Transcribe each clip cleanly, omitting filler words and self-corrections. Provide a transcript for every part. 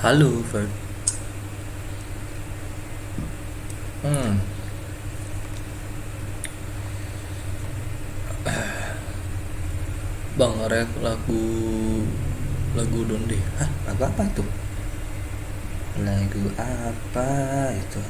Halo, Fer. Hmm. Bang, rek lagu Donde. Hah, lagu apa tuh? Lagu apa itu?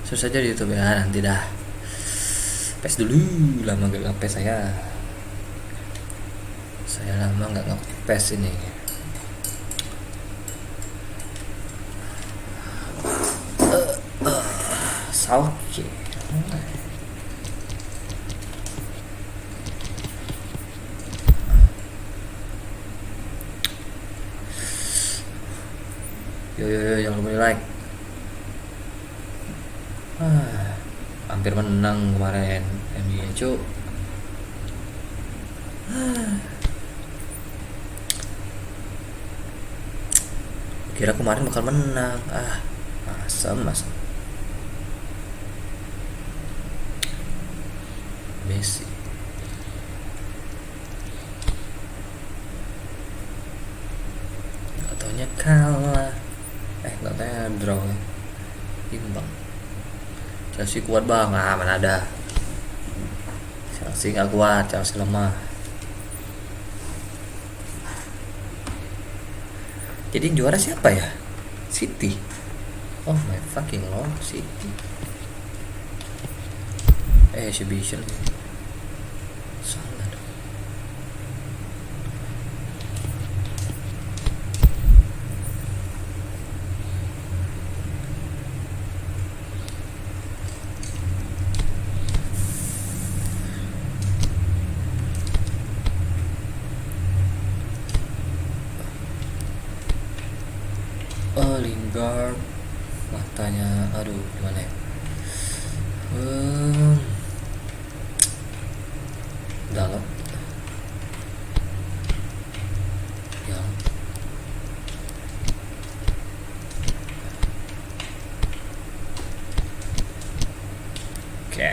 Search saja di YouTube ya, nanti dah. Pes dulu, lama gak ngepes saya. Saya lama gak ngepes ini. Sauke. Yo, jangan lupa di like. Hampir menang kemarin Nvidia, cuk. Kira kemarin bakal menang. Asam. Messi. Gak taunya kalah. Gak taunya draw ya. Imbang. Chelsea kuat bang, mana ada. Chelsea gak kuat, Chelsea lemah. Jadi juara siapa ya? City. Oh my fucking lord, City. Exhibition. Salah dong. Lingard, matanya, aduh gimana ya? Dalam. Ya. Oke.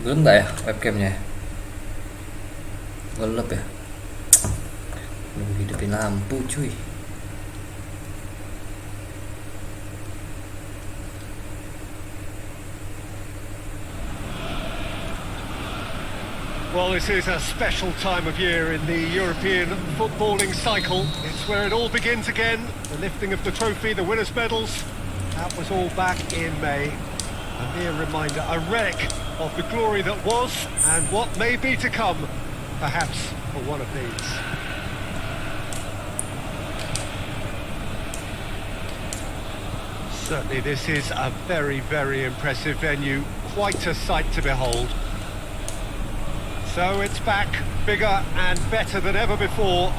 Gelap nggak ya webcamnya? Gelap ya? Nunggu hidupin lampu cuy. Well, this is a special time of year in the European footballing cycle. It's where it all begins again. The lifting of the trophy, the winners' medals. That was all back in May. A mere reminder, a relic of the glory that was and what may be to come, perhaps for one of these. Certainly this is a very, very impressive venue, quite a sight to behold. So it's back, bigger and better than ever before.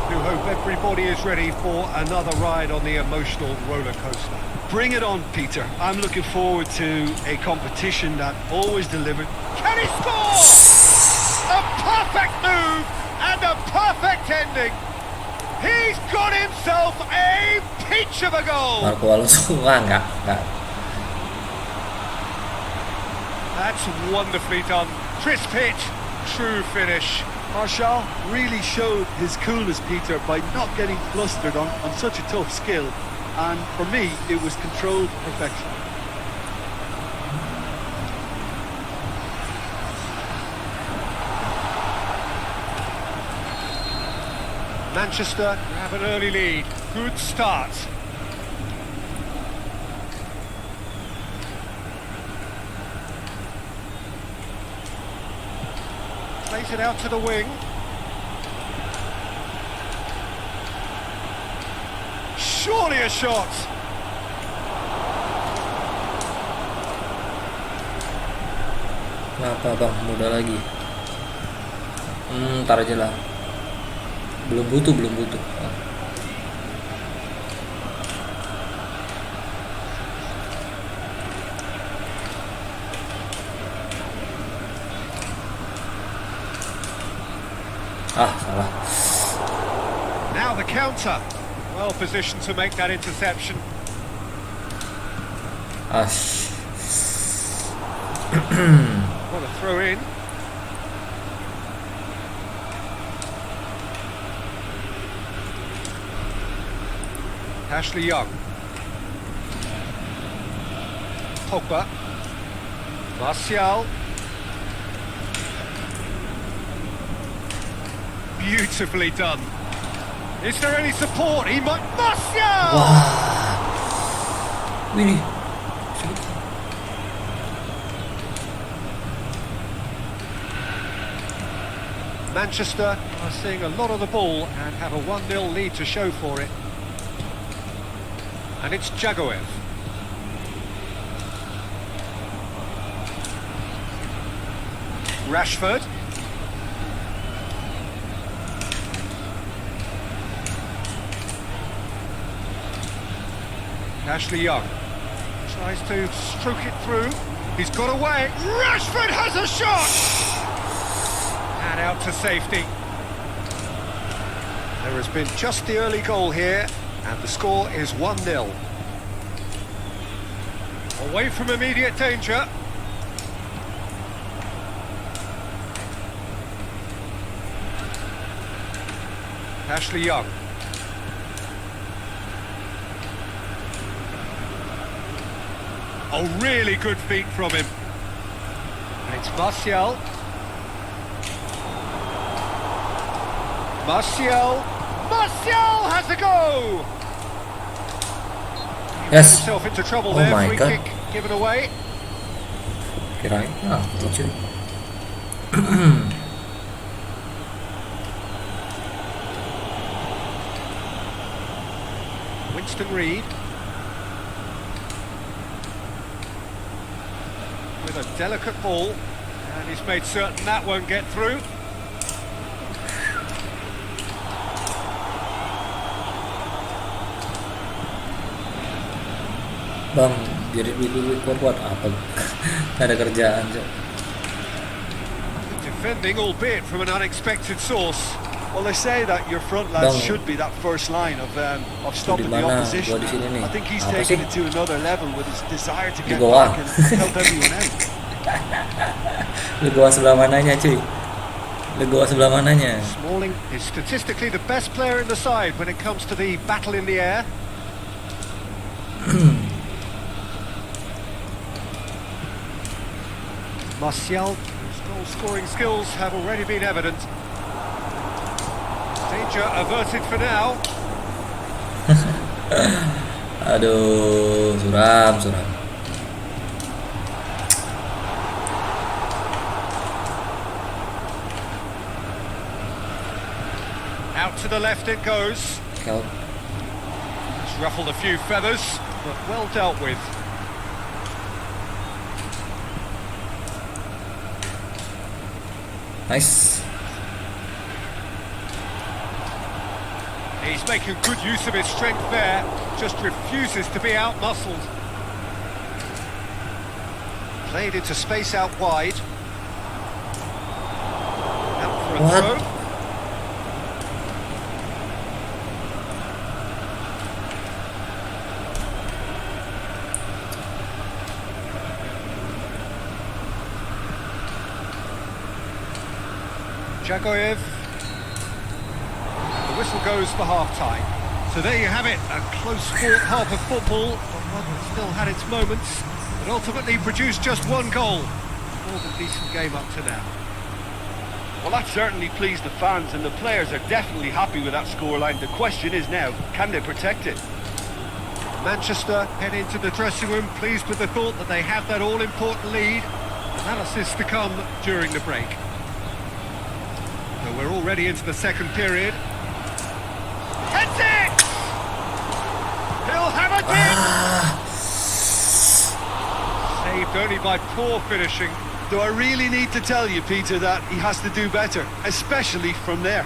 Do hope everybody is ready for another ride on the emotional roller coaster. Bring it on, Peter. I'm looking forward to a competition that always delivered. Can he score? A perfect move and a perfect ending. He's got himself a peach of a goal. Marco Alonso enggak. That's wonderfully done. Crisp hit, true finish. Marshall really showed his coolness, Peter, by not getting flustered on such a tough skill. And for me, it was controlled perfection. Manchester have an early lead. Good start. Plays it out to the wing. Surely a shot. Kenapa bang? Muda lagi. Ntar aja lah. Belum butuh. lah. Now the counter. Well positioned to make that interception. Ash. What a throw in. Ashley Young. Pogba. Martial. Beautifully done. Is there any support? He might. Martial! Wih. Manchester are seeing a lot of the ball and have a 1-0 lead to show for it. And it's Jagoev. Rashford. Ashley Young tries to stroke it through. He's got away. Rashford has a shot! And out to safety. There has been just the early goal here, and the score is 1-0. Away from immediate danger. Ashley Young. Oh, really good feet from him. And it's Martial. Martial has a go! Yes. Himself into trouble Oh there. my Free God. kick given away. Kirain itu cuy. Winston Reid. With a delicate ball. And he's made certain that won't get through. Bang, jadi duit kuat apa? Nggak ada kerjaan cuy. Defending, albeit from an unexpected source. Well, they say that your front lads Bang. should be that first line of stopping the Dimana? opposition. Gua di sini nih. I think he's Apa taken sih? it to another level with his desire to Di get bawah. back and help everyone out. Lu gua sebelah mananya cuy? Lu gua sebelah mananya? Smalling is statistically the best player in the side when it comes to the battle in the air. Martial, whose goal-scoring skills have already been evident. Danger averted for now. Aduh, suram. Out to the left it goes. Kel. It's ruffled a few feathers, but well dealt with. Nice. He's making good use of his strength there, just refuses to be out-muscled. Played into space out wide. Out for a What? throw. Jagoev. The whistle goes for half-time. So there you have it, a close-fought half of football, but one that still had its moments, but ultimately produced just one goal. More than decent game up to now. Well, that certainly pleased the fans, and the players are definitely happy with that scoreline. The question is now, can they protect it? Manchester head into the dressing room pleased with the thought that they have that all-important lead. Analysis to come during the break. So we're already into the second period. Heads it! He'll have a dip! Saved only by poor finishing. Do I really need to tell you, Peter, that he has to do better, especially from there?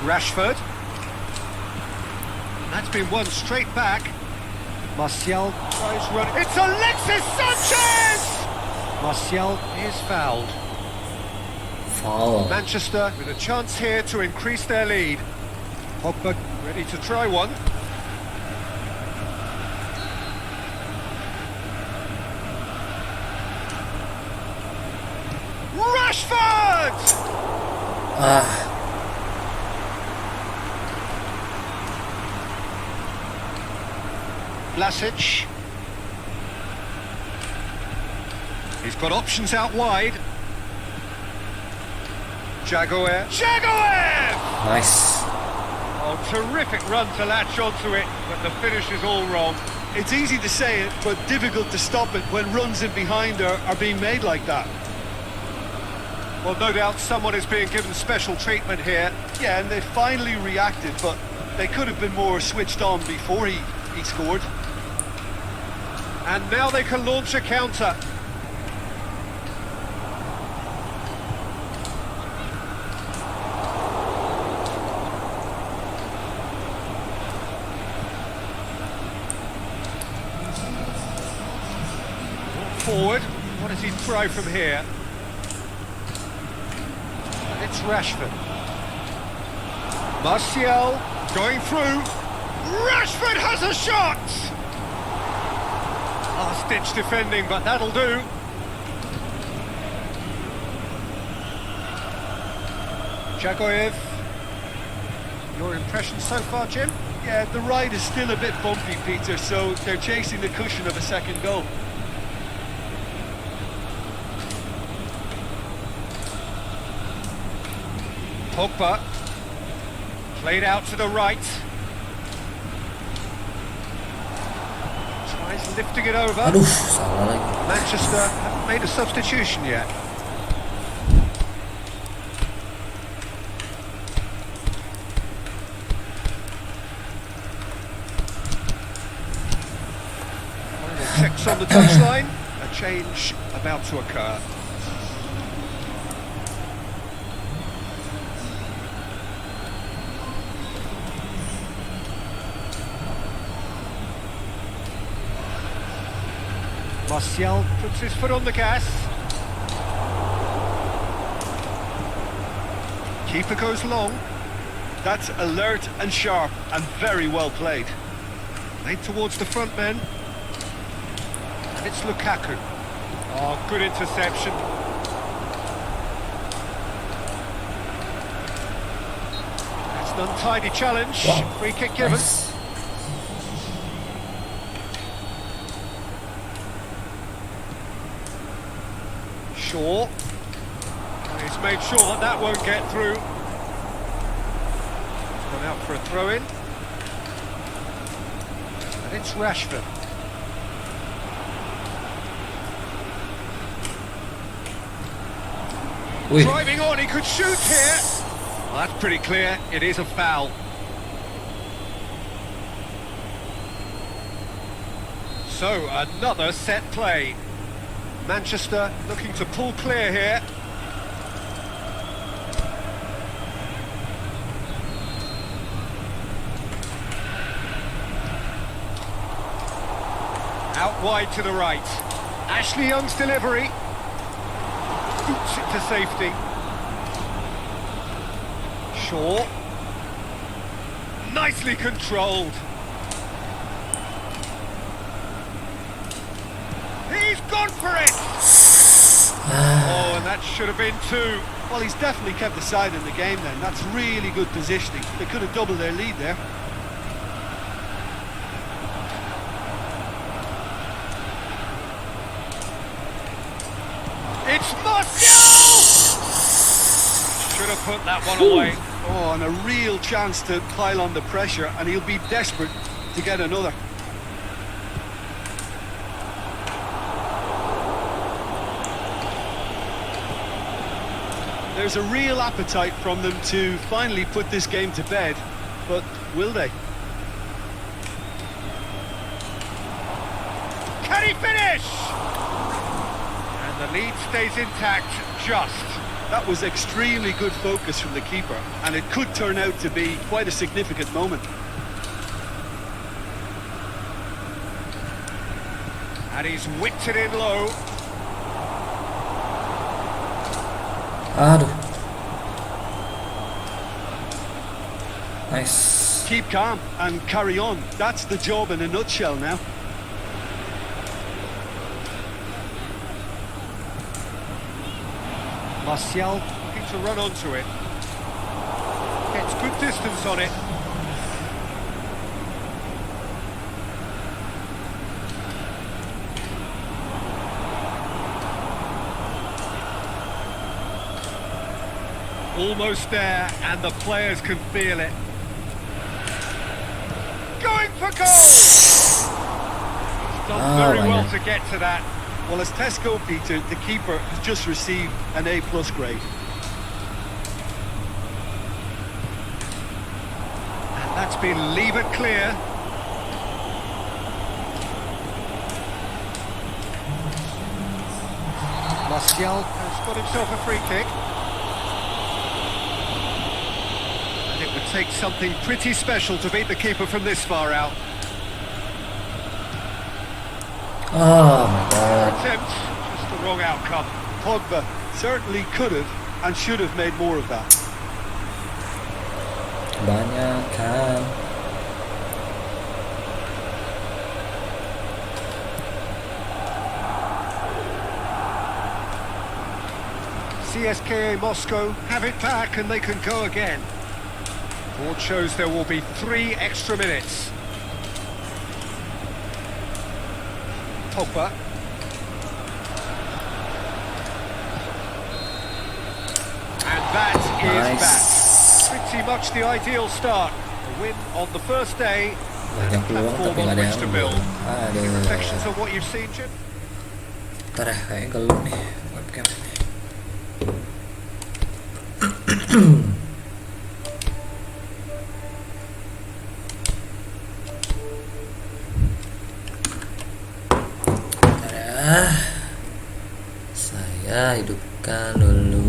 Rashford. That's been won straight back. Martial tries run. It's Alexis Sanchez! Martial is fouled. Foul. Manchester with a chance here to increase their lead. Pogba ready to try one. Rashford! Vlasic. He's got options out wide. Jaguar. Nice. Oh, terrific run to latch onto it, but the finish is all wrong. It's easy to say it, but difficult to stop it when runs in behind are being made like that. Well, no doubt someone is being given special treatment here. Yeah, and they finally reacted, but they could have been more switched on before he scored. And now they can launch a counter. Forward. What does he try from here? And it's Rashford. Martial going through. Rashford has a shot! Last-ditch defending, but that'll do. Jagoyev. Your impression so far, Jim? Yeah, the ride is still a bit bumpy, Peter, so they're chasing the cushion of a second goal. Pogba. Played out to the right. Tries lifting it over. Aduh, salah lagi. Manchester haven't made a substitution yet. Final checks on the touchline. A change about to occur. Martial puts his foot on the gas. Keeper goes long. That's alert and sharp and very well played. Played towards the front men. And it's Lukaku. Oh, good interception. That's an untidy challenge. Wow. Free kick given. Nice. Shaw. He's made sure that that won't get through. He's gone out for a throw-in. And it's Rashford. Ui. Driving on, he could shoot here. Well, that's pretty clear. It is a foul. So, another set play. Manchester looking to pull clear here. Out wide to the right. Ashley Young's delivery. Boots it to safety. Shaw. Nicely controlled. He's gone for it! Oh, and that should have been two. Well, he's definitely kept the side in the game then. That's really good positioning. They could have doubled their lead there. It's Martial! Should have put that one away. Oh, and a real chance to pile on the pressure, and he'll be desperate to get another. There's a real appetite from them to finally put this game to bed, but will they? Can he finish? And the lead stays intact, just. That was extremely good focus from the keeper, and it could turn out to be quite a significant moment. And he's whipped it in low. Aduh. Nice. Keep calm and carry on. That's the job in a nutshell now. Martial looking to run onto it. Gets good distance on it. Almost there, and the players can feel it. Going for goal! He's done very well to get to that. Well, as Tesco, Peter, the keeper has just received an A+ grade. And that's been levered clear. Martial has got himself a free kick. And it would take something pretty special to beat the keeper from this far out. Oh my god. Attempt, just the wrong outcome. Pogba certainly could have and should have made more of that. Banyak kan. CSKA Moscow have it back and they can go again. Board shows there will be 3 extra minutes. Pogba. And that is back. Pretty much the ideal start. A win on the first day. Banyak peluang tapi nggak ada yang to build. Aduh. Reflections on what you've seen, Jim? Ntar ya, kayaknya gelap nih webcam ini. Ntar ya. Saya hidupkan dulu.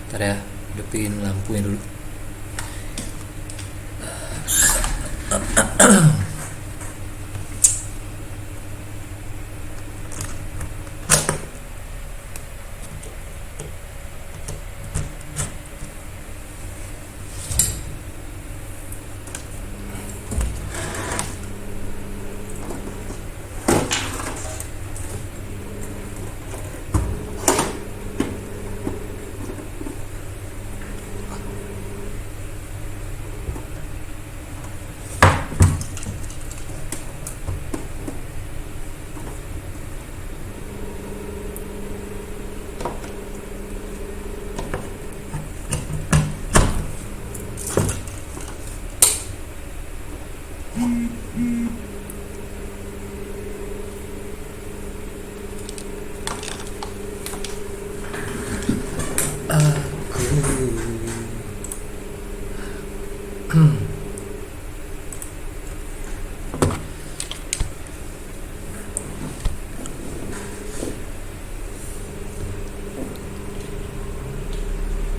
Ntar ya, hidupin lampunya dulu.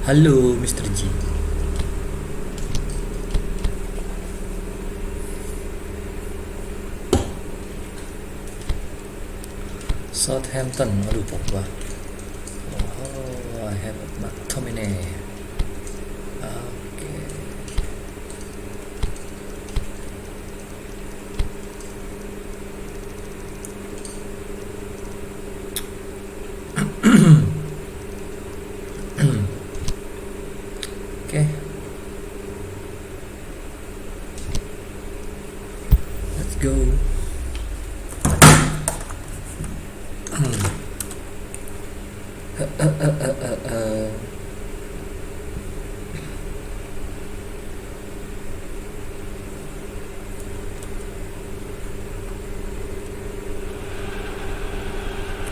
Halo Mr. G. Southampton, aduh Pogba. Oh, I have McTominay. Oke. Oke. Let's go.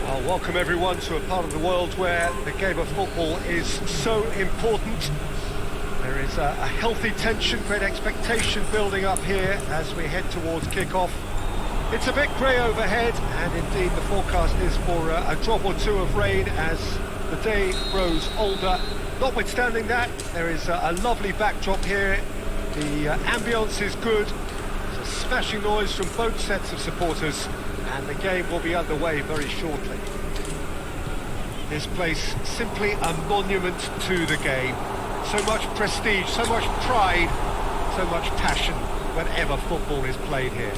I'll welcome everyone to a part of the world where the game of football is so important. There is a healthy tension, great expectation building up here as we head towards kick-off. It's a bit grey overhead, and indeed the forecast is for a drop or two of rain as the day grows older. Notwithstanding that, there is a lovely backdrop here. The ambience is good. There's a smashing noise from both sets of supporters, and the game will be underway very shortly. This place simply a monument to the game. So much prestige, so much pride, so much passion whenever football is played here.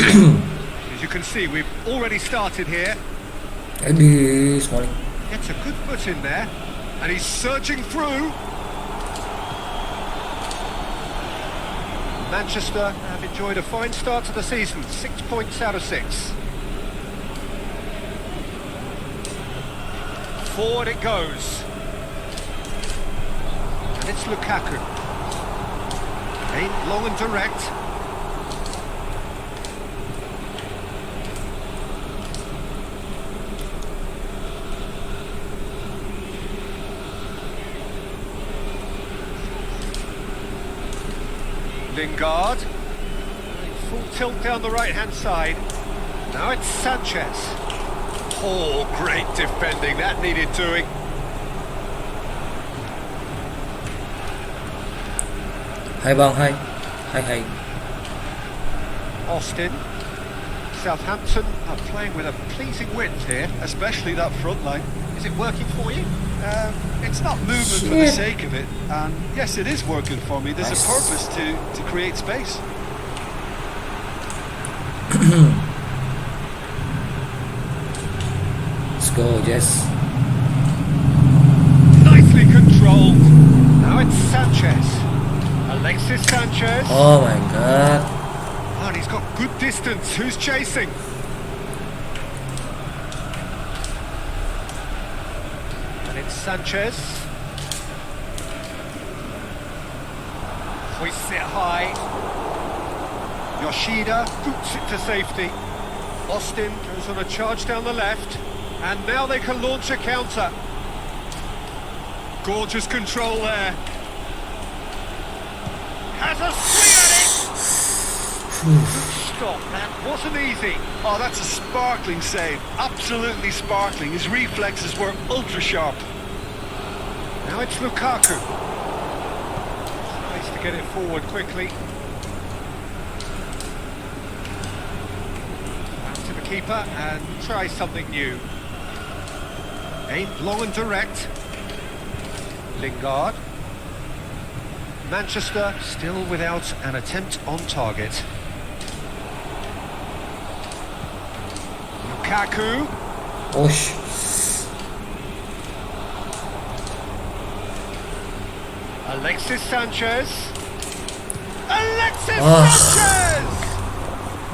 As you can see, we've already started here. This morning. Gets a good foot in there, and he's surging through. Manchester have enjoyed a fine start to the season, 6 points out of 6. Forward it goes. And it's Lukaku. Aimed long and direct. Lingard, full tilt down the right-hand side. Now it's Sanchez. Oh, great defending, that needed doing. Hay bang, hay. Hay. Austin. Southampton are playing with a pleasing width here. Especially that front line. Is it working for you? It's not movement for the sake of it, and yes, it is working for me. There's a purpose to create space. Let's go, yes. Nicely controlled. Now it's Sanchez. Alexis Sanchez. Oh my god. And he's got good distance. Who's chasing? And it's Sanchez. Hoists it high. Yoshida boots it to safety. Austin goes on a charge down the left. And now they can launch a counter. Gorgeous control there. Has a swing at it! Stop, that wasn't easy. Oh, that's a sparkling save. Absolutely sparkling. His reflexes were ultra sharp. Now it's Lukaku. Nice to get it forward quickly. Back to the keeper and try something new. Aimed long and direct. Lingard. Manchester still without an attempt on target. Lukaku. Osh. Alexis Sanchez. Alexis Sanchez! Sanchez!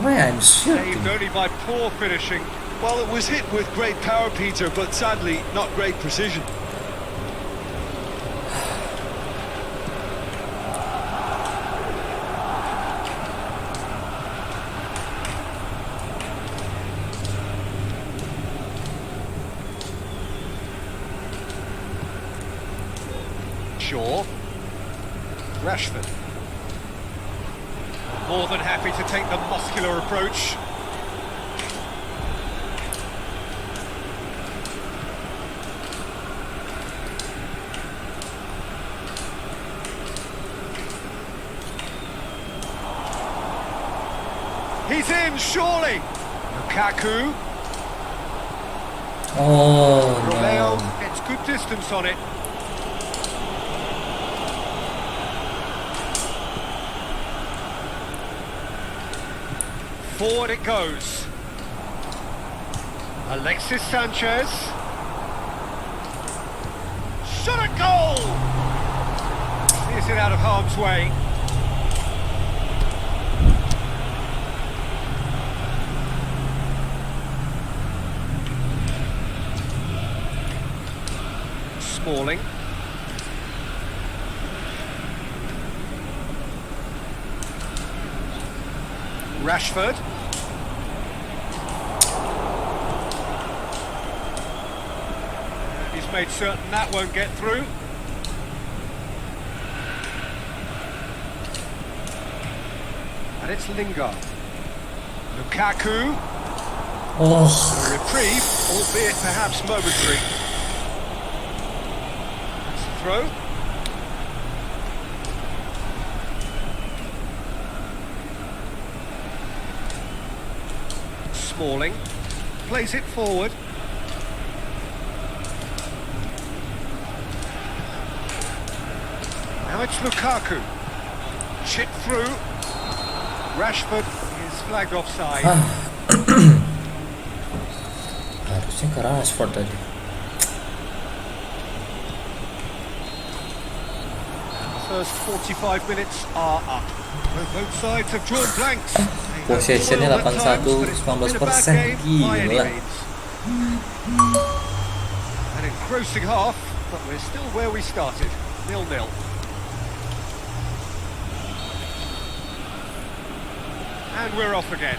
Why I'm shooting? Saved only by poor finishing. Well, it was hit with great power, Peter, but sadly, not great precision. Shaw. Rashford. More than happy to take the muscular approach. He's in, surely. Lukaku. Oh Romeo no. gets good distance on it. Forward it goes. Alexis Sanchez. Shot at goal! Is it out of harm's way? Smalling. Rashford. He's made certain that won't get through. And it's Lingard. Lukaku. Oh, A reprieve, albeit perhaps momentary. That's the throw. Smalling plays it forward. Now it's Lukaku. Chip through. Rashford is flagged offside. harusnya ke Rashford tadi. First 45 minutes are up. Both sides have drawn blanks. Possessionnya 81, 19%. Gila. An engrossing half, but we're still where we started. 0-0. And we're off again.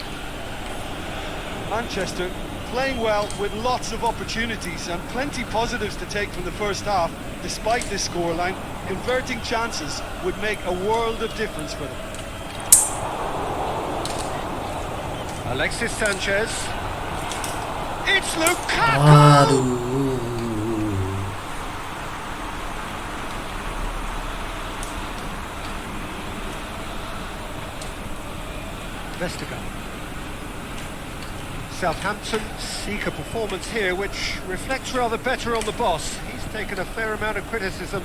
Manchester playing well with lots of opportunities and plenty positives to take from the first half. Despite this scoreline, converting chances would make a world of difference for them. Alexis Sanchez. It's Lukaku! Aduh. Vestergaard. Southampton seek a performance here which reflects rather better on the boss. He's taken a fair amount of criticism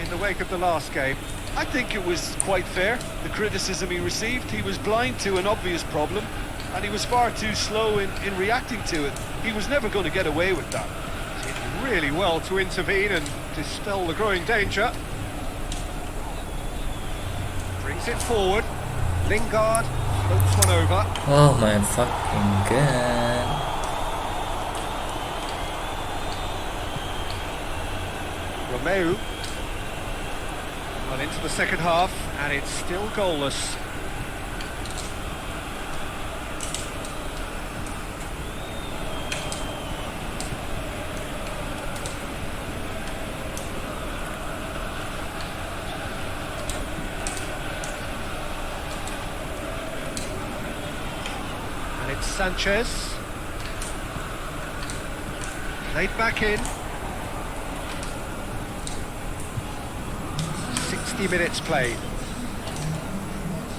in the wake of the last game. I think it was quite fair, the criticism he received. He was blind to an obvious problem, and he was far too slow in reacting to it. He was never going to get away with that. Did really well to intervene and dispel the growing danger. Brings it forward. Lingard floats one over. Oh my fucking god. Romeu. Well, into the second half, and it's still goalless. And it's Sanchez. Played back in. 60 minutes played.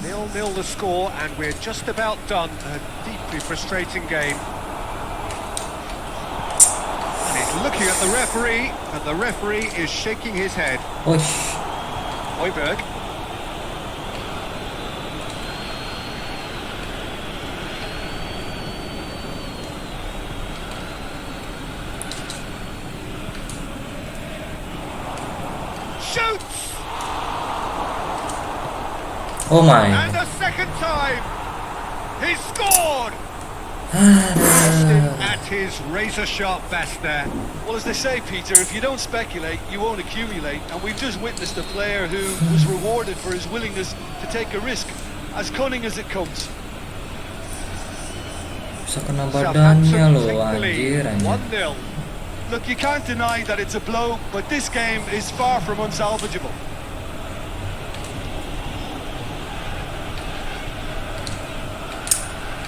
0-0 the score, and we're just about done. A deeply frustrating game. And he's looking at the referee, and the referee is shaking his head. Oish. Højbjerg. Shoots! Oh my. And a second time! He scored! At his razor-sharp best there. Well, as they say, Peter, if you don't speculate, you won't accumulate. And we've just witnessed a player who was rewarded for his willingness to take a risk, as cunning as it comes. Bisa kena badannya loh, anjir, anjir. 1-0. Look, you can't deny that it's a blow, but this game is far from unsalvageable.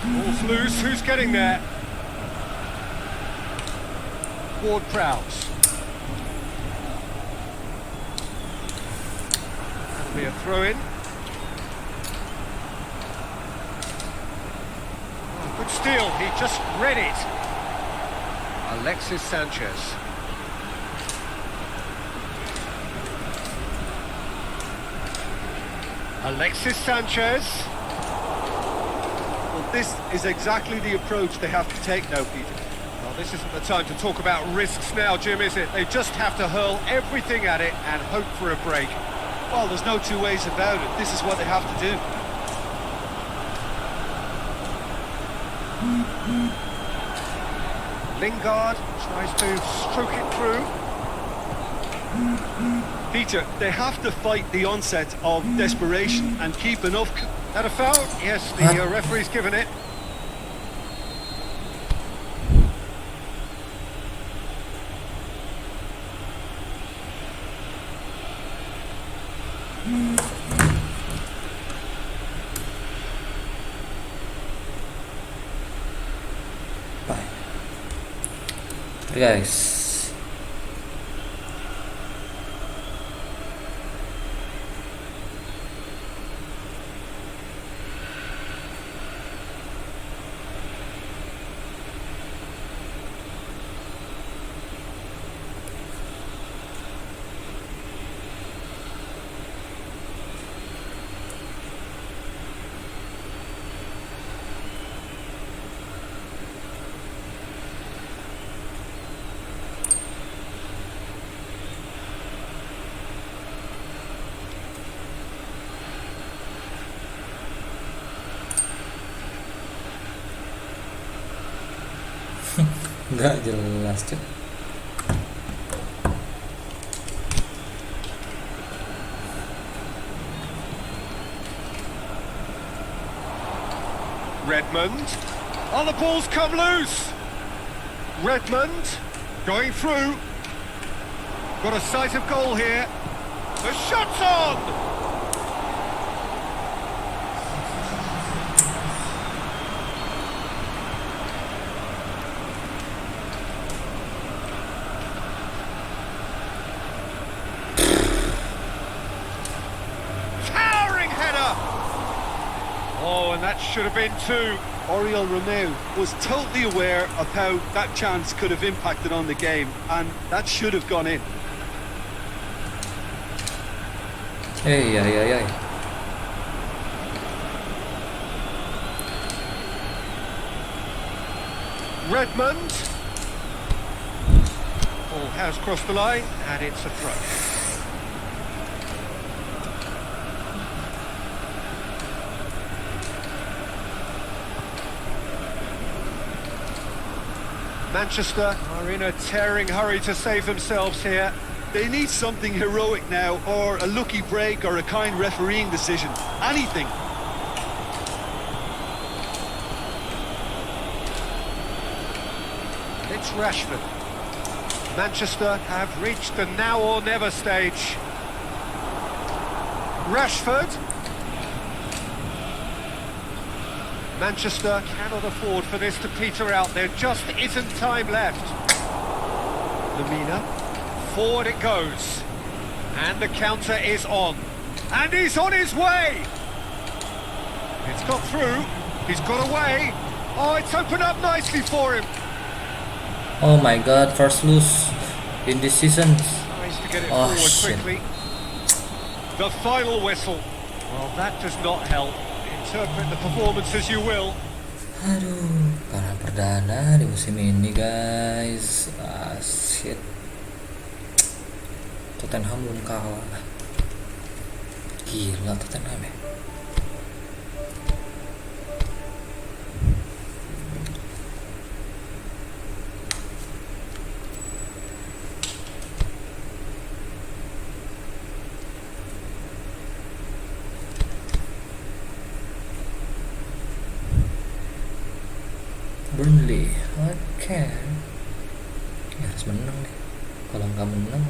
Ball's loose, who's getting there? Ward-Prowse. That'll be a throw-in. Oh, good steal, he just read it. Alexis Sanchez. Alexis Sanchez. This is exactly the approach they have to take now, Peter. Well, this isn't the time to talk about risks now, Jim, is it? They just have to hurl everything at it and hope for a break. Well, there's no two ways about it. This is what they have to do. Lingard tries to stroke it through. Peter, they have to fight the onset of desperation and keep enough... Had a foul? Yes, the referee's given it. guys. Nggak jelas cuy. Redmond. Oh, the ball's come loose. Redmond going through. Got a sight of goal here. The shot's on. Towering header. Oh, and that should have been two. Oriol Romeu was totally aware of how that chance could have impacted on the game, and that should have gone in. Hey, ay. Redmond. Ball has crossed the line, and it's a throw. Manchester are in a tearing hurry to save themselves here. They need something heroic now, or a lucky break, or a kind refereeing decision. Anything. It's Rashford. Manchester have reached the now or never stage. Rashford. Manchester cannot afford for this to peter out. There just isn't time left. Lamina. Forward it goes. And the counter is on. And he's on his way! It's got through. He's got away. Oh, it's opened up nicely for him. Oh my god, first lose in this season. Tries to get it Oh, forward shit. quickly. The final whistle. Well, that does not help. Interpret the performance as you will. Aduh, kalah perdana di musim ini guys. Shit. Tottenham belum kalah. Gila Tottenham ya. Burnley, oke. Ya, harus menang nih. Kalau nggak menang,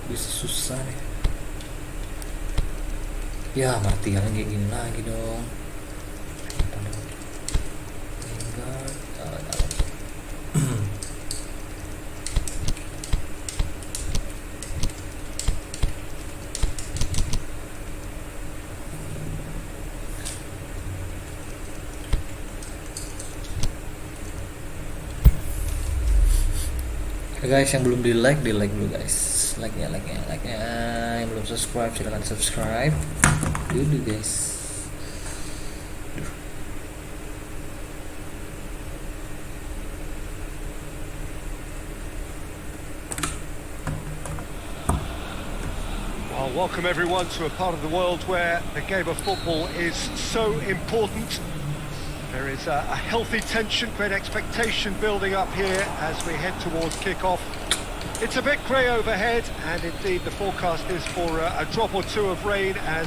bisa susah nih. Ya, Martial kayak gini lagi dong. Lingard, guys, yang belum di like dulu guys. Like-nya. Yang belum subscribe silahkan subscribe dulu guys. Well, welcome everyone to a part of the world where the game of football is so important. There is a healthy tension, great expectation building up here as we head towards kick-off. It's a bit grey overhead, and indeed the forecast is for a drop or two of rain as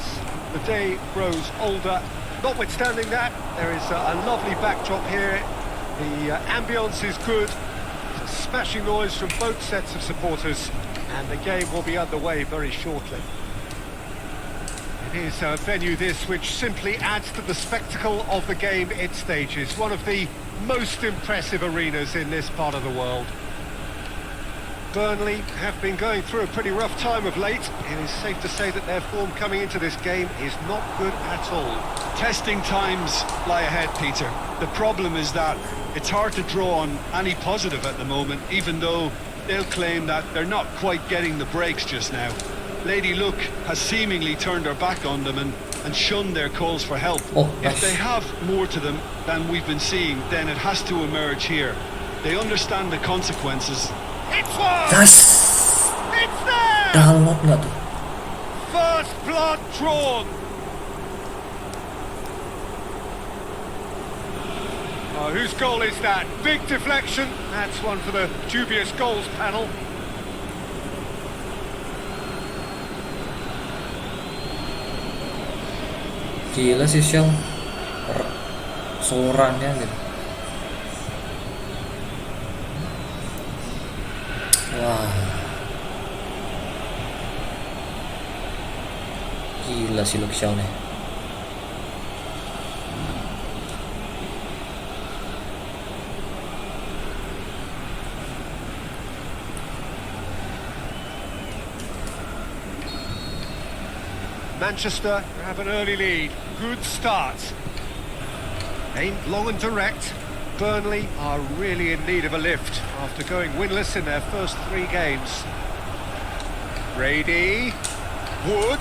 the day grows older. Notwithstanding that, there is a lovely backdrop here. The ambience is good. It's a smashing noise from both sets of supporters, and the game will be underway very shortly. It is a venue this which simply adds to the spectacle of the game it stages. One of the most impressive arenas in this part of the world. Burnley have been going through a pretty rough time of late. It is safe to say that their form coming into this game is not good at all. Testing times lie ahead, Peter. The problem is that it's hard to draw on any positive at the moment, even though they'll claim that they're not quite getting the breaks just now. Lady Luck has seemingly turned her back on them and shunned their calls for help. Oh, If nice. they have more to them than we've been seeing, then it has to emerge here. They understand the consequences. It's one! Nice. It's there! Dalam nggak tuh? First blood drawn! Oh, whose goal is that? Big deflection. That's one for the dubious goals panel. Gila sih Shell. Surannya gitu. Wah. Gila sih Luke Shaw nih. Manchester have an early lead. Good start. Aimed long and direct. Burnley are really in need of a lift after going winless in their first 3 games. Brady. Wood.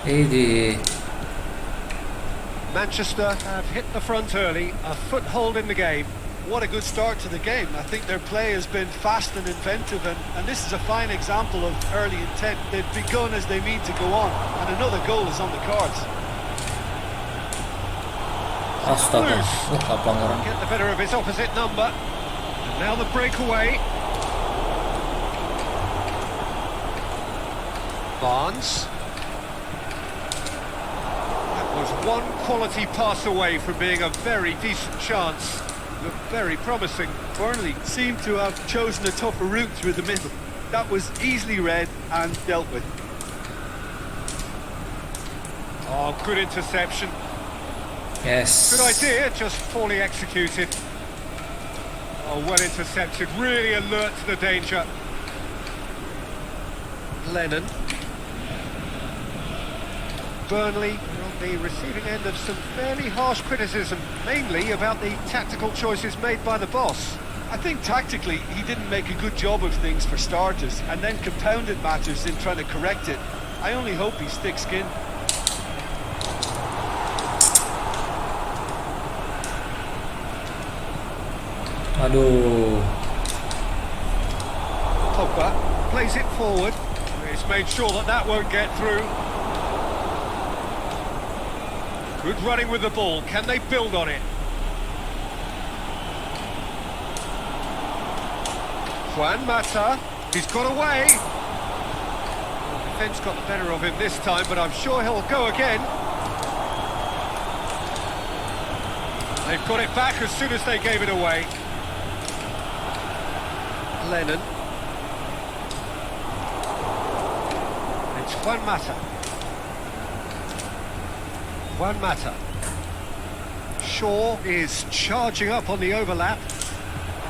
Di Manchester have hit the front early, a foothold in the game. What a good start to the game. I think their play has been fast and inventive, and this is a fine example of early intent. They've begun as they mean to go on, and another goal is on the cards. astaga. Pelanggaran. Get the better of his opposite number. And now the breakaway. Barnes. That was one quality pass away from being a very decent chance. Looked very promising. Burnley seemed to have chosen a tougher route through the middle. That was easily read and dealt with. Oh, good interception. Yes. Good idea, just poorly executed. Oh, well intercepted, really alert to the danger. Lennon. Burnley are on the receiving end of some fairly harsh criticism, mainly about the tactical choices made by the boss. I think tactically he didn't make a good job of things for starters, and then compounded matters in trying to correct it. I only hope he's thick-skinned. Aduh. Pogba plays it forward. He's made sure that that won't get through. Good running with the ball. Can they build on it? Juan Mata. He's got away. Well, the defence got the better of him this time, but I'm sure he'll go again. They've got it back as soon as they gave it away. Lennon. It's Juan Mata. Juan Mata. Shaw is charging up on the overlap.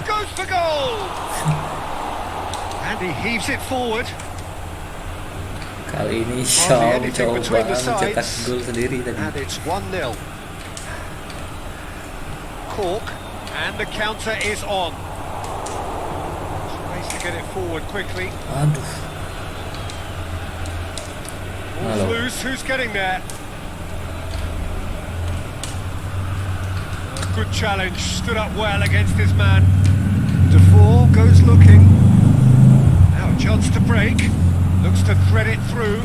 Goes for goal! And he heaves it forward. Kali ini Hardly Shaw anything mencoba between the mencetak sides. gol sendiri tadi. And it's 1-0. Cork. And the counter is on. Space to get it forward quickly. Aduh. Ball's Hello. loose. Who's getting there? Good challenge. Stood up well against his man. Defoe goes looking. Now a chance to break. Looks to thread it through.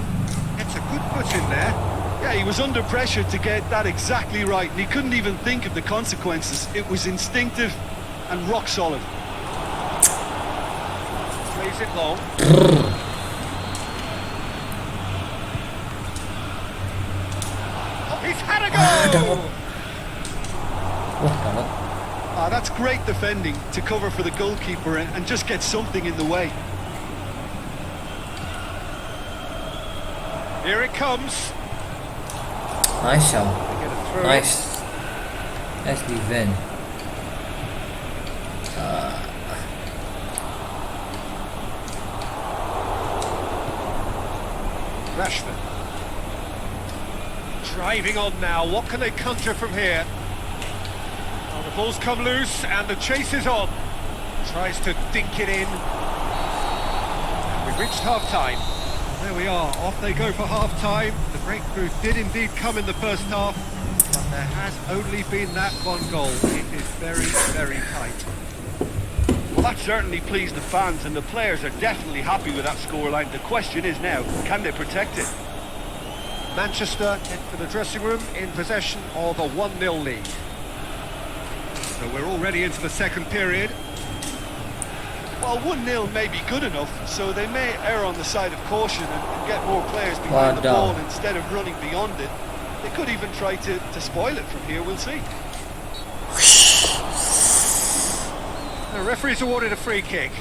It's a good put in there. Yeah, he was under pressure to get that exactly right, and he couldn't even think of the consequences. It was instinctive and rock solid. Plays it long. Oh, he's had a go! Wah, dapat. That's great defending to cover for the goalkeeper and just get something in the way. Here it comes. Nice Shaw. They get it through. Nice. Nice defense. Rashford. Driving on now, what can they conjure from here? Well, the ball's come loose and the chase is on. Tries to dink it in. We've reached half-time. There we are, off they go for half-time. The breakthrough did indeed come in the first half, but there has only been that one goal. It is very, very tight. Well, that certainly pleased the fans, and the players are definitely happy with that scoreline. The question is now, can they protect it? Manchester head for the dressing room in possession of a 1-0 lead. So we're already into the second period. Well, 1-0 may be good enough, so they may err on the side of caution and get more players behind the ball instead of running beyond it. They could even try to spoil it from here, we'll see. The referee's awarded a free kick.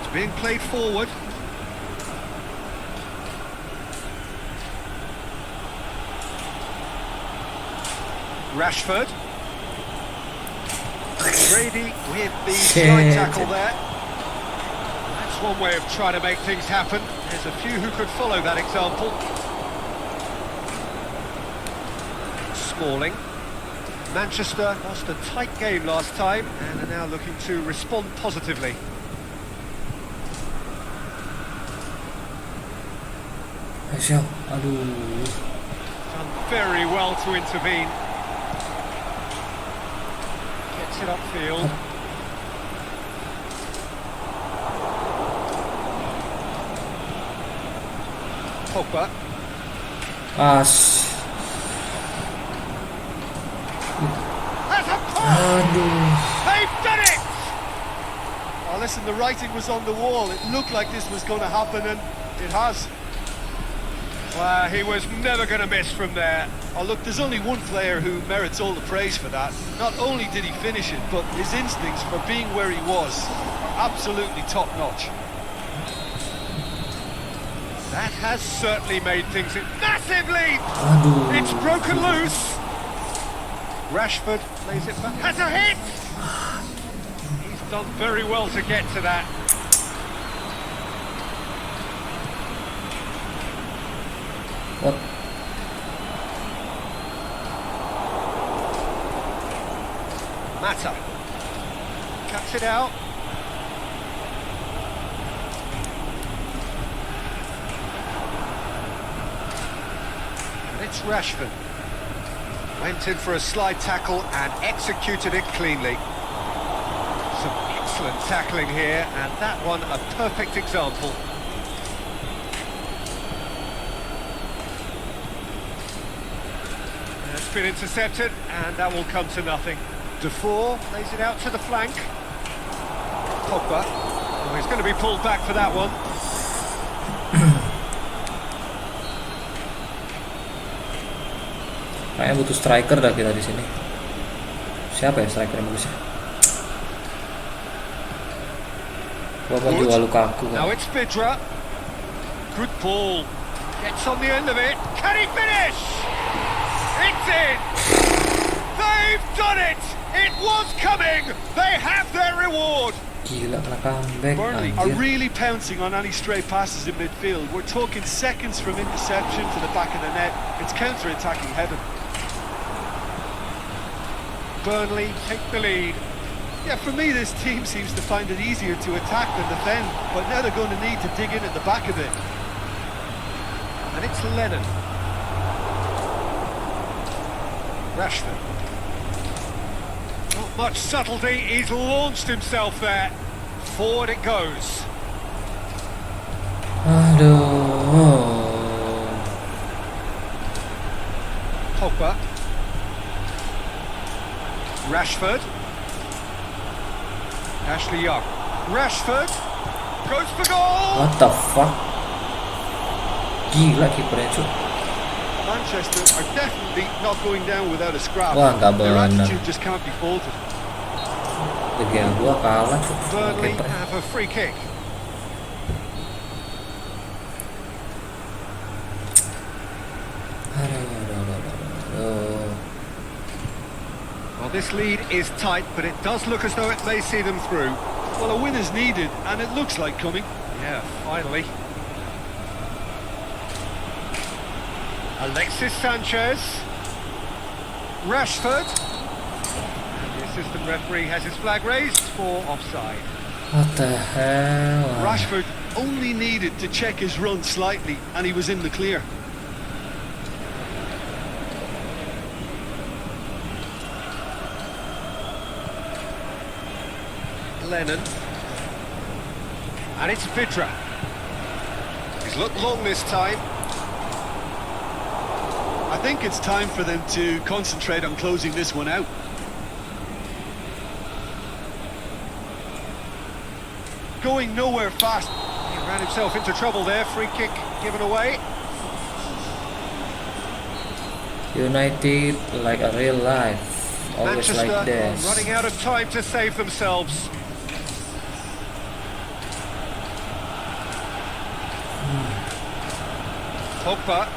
It's being played forward. Rashford. Brady with the slide tackle there. That's one way of trying to make things happen. There's a few who could follow that example. Smalling. Manchester lost a tight game last time and are now looking to respond positively. Done very well to intervene. Gets it upfield. Pogba. They've done it! Oh, listen, the writing was on the wall. It looked like this was going to happen, and it has. Well, he was never going to miss from there. Oh, look, there's only one player who merits all the praise for that. Not only did he finish it, but his instincts for being where he was are absolutely top-notch. That has certainly made things a massive lead. It's broken loose. Rashford plays it back. Has a hit. He's done very well to get to that. What? Mata cuts it out. And it's Rashford. Went in for a slide tackle and executed it cleanly. Some excellent tackling here, and that one a perfect example. That's been intercepted, and that will come to nothing. Defour lays it out to the flank. Pogba. Oh, he's going to be pulled back for that one. Kayaknya butuh striker dah kita di sini. Siapa ya striker yang bagusnya? Gua mau jual Lukaku. Now it's Vidra. Good ball. Gets on the end of it. Can he finish? It's in. They've done it. It was coming. They have their reward. Gila, kena comeback. Burnley are really pouncing on any stray passes in midfield. We're talking seconds from interception to the back of the net. It's counter-attacking heaven. Burnley take the lead. Yeah, for me, this team seems to find it easier to attack than defend, but now they're going to need to dig in at the back of it. And it's Lennon. Rashford. Not much subtlety, he's launched himself there. Forward it goes. Aduh. Pogba. Rashford. Ashley Young. Rashford goes for goal. What the fuck? Gila kipernya cuy. Manchester are definitely not going down without a scrap. Wah, nggak Their benar. attitude just can't be faulted. Bagian gua kalah cuy. Burnley Kiper. have a free kick. Aduh. Well, Well, this lead is tight, but it does look as though it may see them through. Well, a win is needed, and it looks like coming. Yeah, finally. Alexis Sanchez. Rashford. And the assistant referee has his flag raised for offside. What the hell? Rashford only needed to check his run slightly, and he was in the clear. Lennon. And it's Vidra. He's looked long this time. I think it's time for them to concentrate on closing this one out. Going nowhere fast. He ran himself into trouble there. Free kick given away. United like a real life. Always Manchester like this. running out of time to save themselves. Pogba.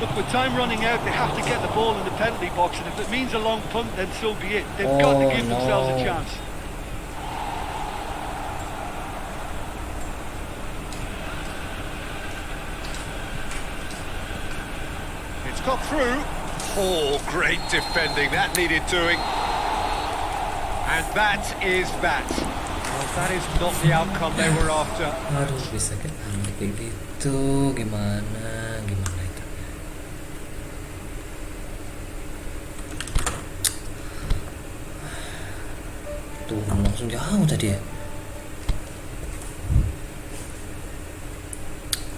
Look, with time running out, they have to get the ball in the penalty box, and if it means a long punt, then so be it. They've got to give themselves a chance. It's got through. Oh, great defending. That needed doing. And that is that. Well, that is not the outcome they were after. Aduh, bisa kayak gitu, gimana itu. Tuh, langsung jauh tadi ya.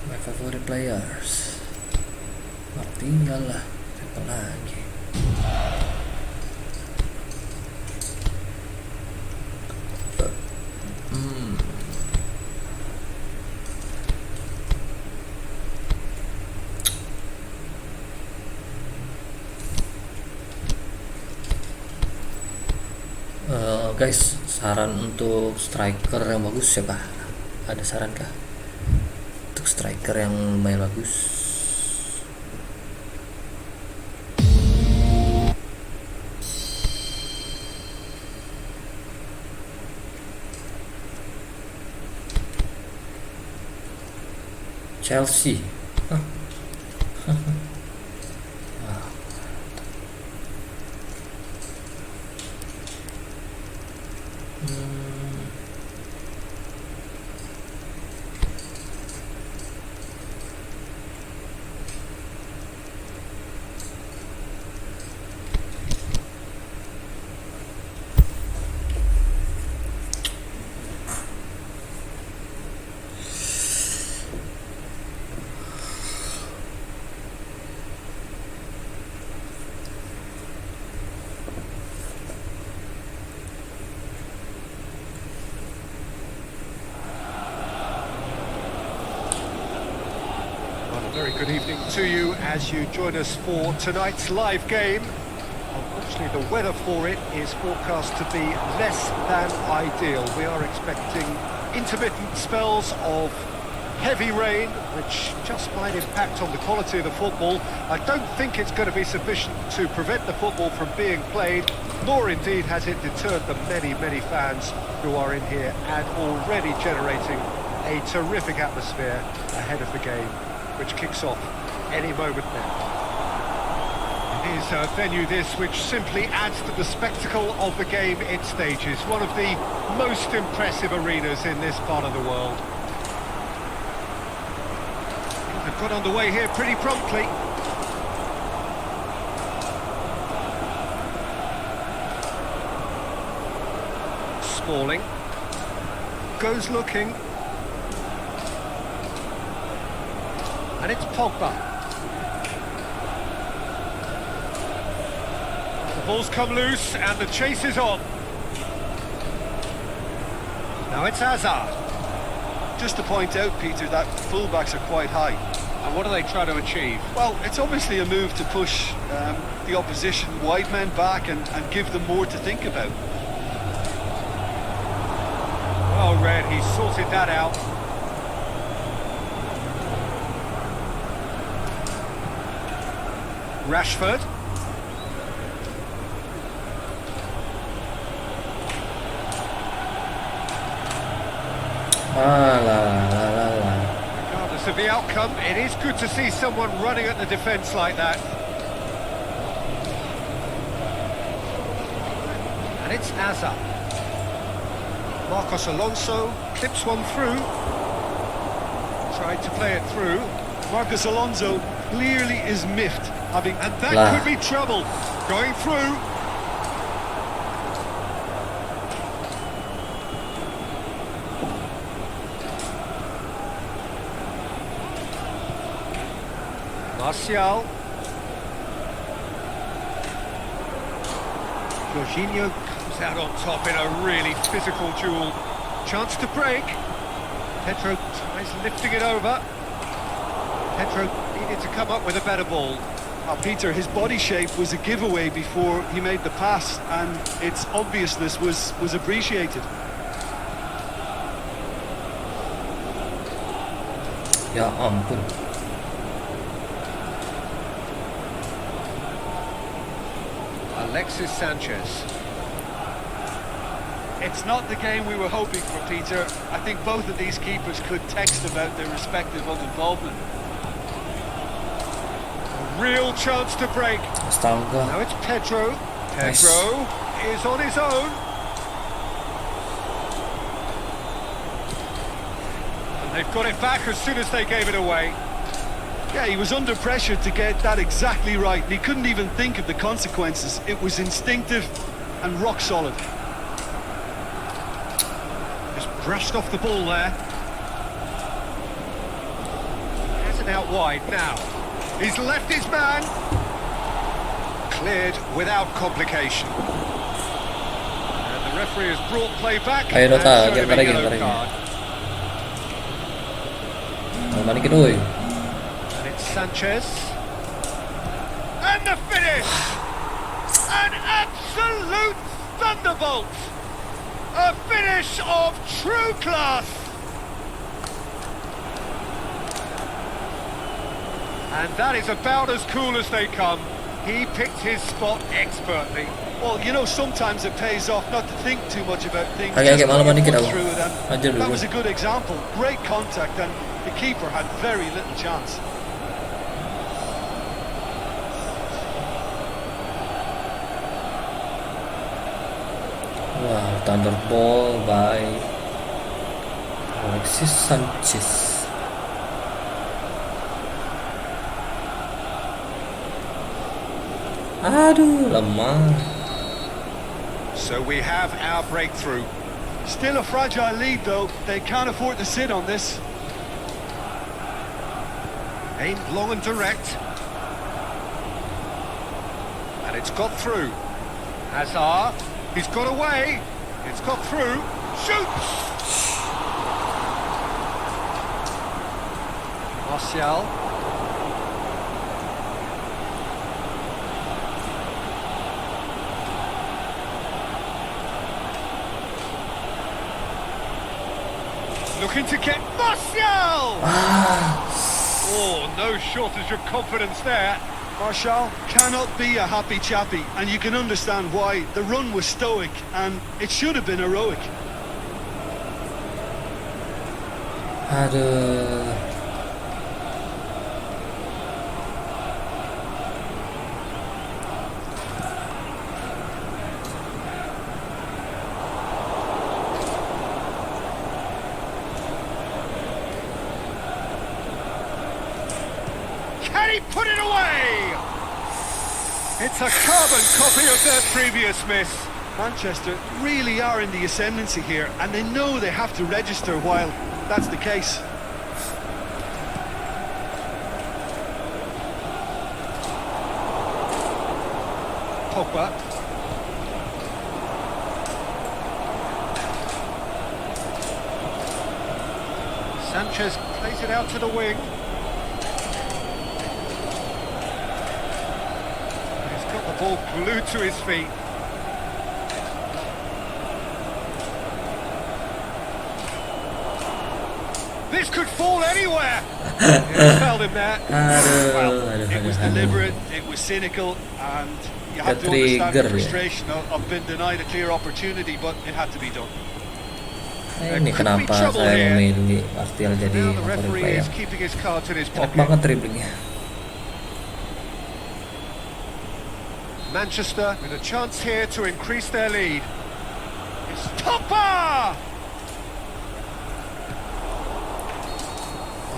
My favorite players. Tinggal lah, siapa lagi? Guys, saran untuk striker yang bagus siapa? Ada saran kah? Untuk striker yang lumayan bagus? Chelsea. Very good evening to you as you join us for tonight's live game. Unfortunately, the weather for it is forecast to be less than ideal. We are expecting intermittent spells of heavy rain, which just might impact on the quality of the football. I don't think it's going to be sufficient to prevent the football from being played, nor indeed has it deterred the many, many fans who are in here and already generating a terrific atmosphere ahead of the game, which kicks off any moment now. It is a venue this which simply adds to the spectacle of the game it stages. One of the most impressive arenas in this part of the world. They've got underway here pretty promptly. Smalling goes looking. And it's Pogba. The ball's come loose and the chase is on. Now it's Hazard. Just to point out, Peter, that fullbacks are quite high. And what do they try to achieve? Well, it's obviously a move to push the opposition wide men back and give them more to think about. Well read, he sorted that out. Rashford. Regardless of the outcome, it is good to see someone running at the defence like that. And it's Azar. Marcos Alonso clips one through. Tried to play it through. Marcos Alonso clearly is miffed, having... And that could be trouble. Going through. Martial. Jorginho comes out on top in a really physical duel. Chance to break. Pedro tries lifting it over. Pedro needed to come up with a better ball. Oh, Peter, his body shape was a giveaway before he made the pass, and its obviousness was appreciated. Ya ampun. Alexis Sanchez. It's not the game we were hoping for, Peter. I think both of these keepers could text about their respective involvement. A real chance to break. Astaga. Now it's Pedro. Nice. Pedro is on his own. And they've got it back as soon as they gave it away. Yeah, he was under pressure to get that exactly right. He couldn't even think of the consequences. It was instinctive and rock solid. Just brushed off the ball there. Has it out wide now. He's left his man. Cleared without complication. And the referee has brought play back. Ayo and Dota, shown him a lagi. yellow card. Manikin oi. And it's Sanchez. And the finish! An absolute thunderbolt! A finish of true class! And that is about as cool as they come. He picked his spot expertly. Well, you know, sometimes it pays off not to think too much about things. Okay, just malam put your dikit foot aku. through it, and Lanjut that dulu. was a good example. Great contact, and the keeper had very little chance. Wow, thunderball by Alexis Sanchez. Aduh, lemah. So we have our breakthrough. Still a fragile lead, though. They can't afford to sit on this. Aimed long and direct. And it's got through. Hazard, he's got away. It's got through. Shoots! Martial. Looking to get Martial! Oh, no shortage of confidence there. Martial cannot be a happy chappy, and you can understand why. The run was stoic, and it should have been heroic. Aduh. Can he put it away? It's a carbon copy of their previous miss. Manchester really are in the ascendancy here, and they know they have to register while that's the case. Pogba. Sanchez plays it out to the wing. He's got the ball glued to his feet. This could fall anywhere. It felled him there. Well, it was deliberate, it was cynical, and you have to understand the frustration of being denied a clear opportunity, but it had to be done. Ini kenapa saya memilih Martial jadi Now the motor referee player. is keeping his cards in his Enak pocket. banget dribblingnya. Manchester with a chance here to increase their lead. It's Topper!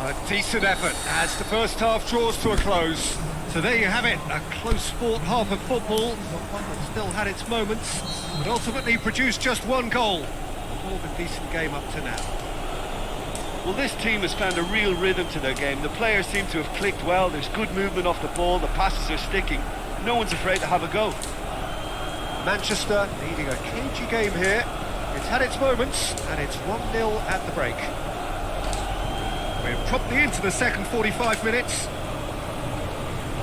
A decent effort as the first half draws to a close. So there you have it, a close fought half of football, but one that still had its moments, but ultimately produced just one goal. A more than decent game up to now. Well, this team has found a real rhythm to their game. The players seem to have clicked well. There's good movement off the ball. The passes are sticking. No one's afraid to have a go. Manchester needing a cagey game here. It's had its moments, and it's 1-0 at the break. We're promptly into the second 45 minutes.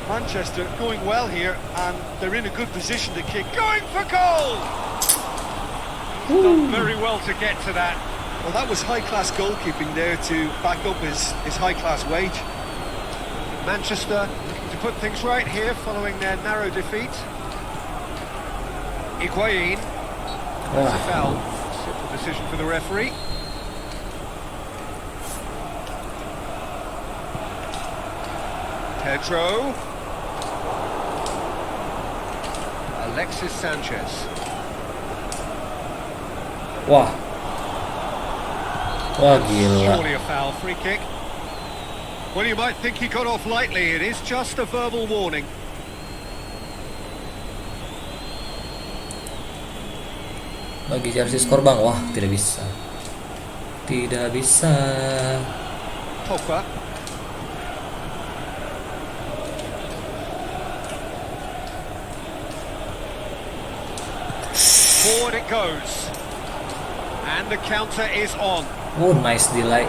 Manchester going well here, and they're in a good position to kick. Going for goal! Done very well to get to that. Well, that was high-class goalkeeping there to back up his high-class wage. Manchester looking to put things right here following their narrow defeat. Higuain. That's a foul. Simple decision for the referee. Pedro. Alexis Sanchez. Wah. Wah gila. Surely a foul, free kick. Well, you might think he got off lightly. It is just a verbal warning. Bagi Chelsea skor bang. Wah, tidak bisa. Tidak bisa. Pogba. Forward it goes. And the counter is on. Oh, nice delay.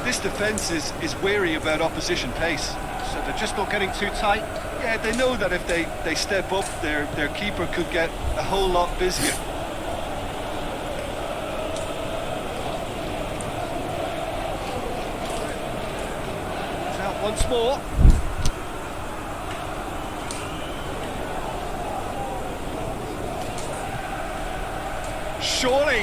This defence is wary about opposition pace. So they're just not getting too tight. Yeah, they know that if they step up, their keeper could get a whole lot busier. It's out once more. Surely,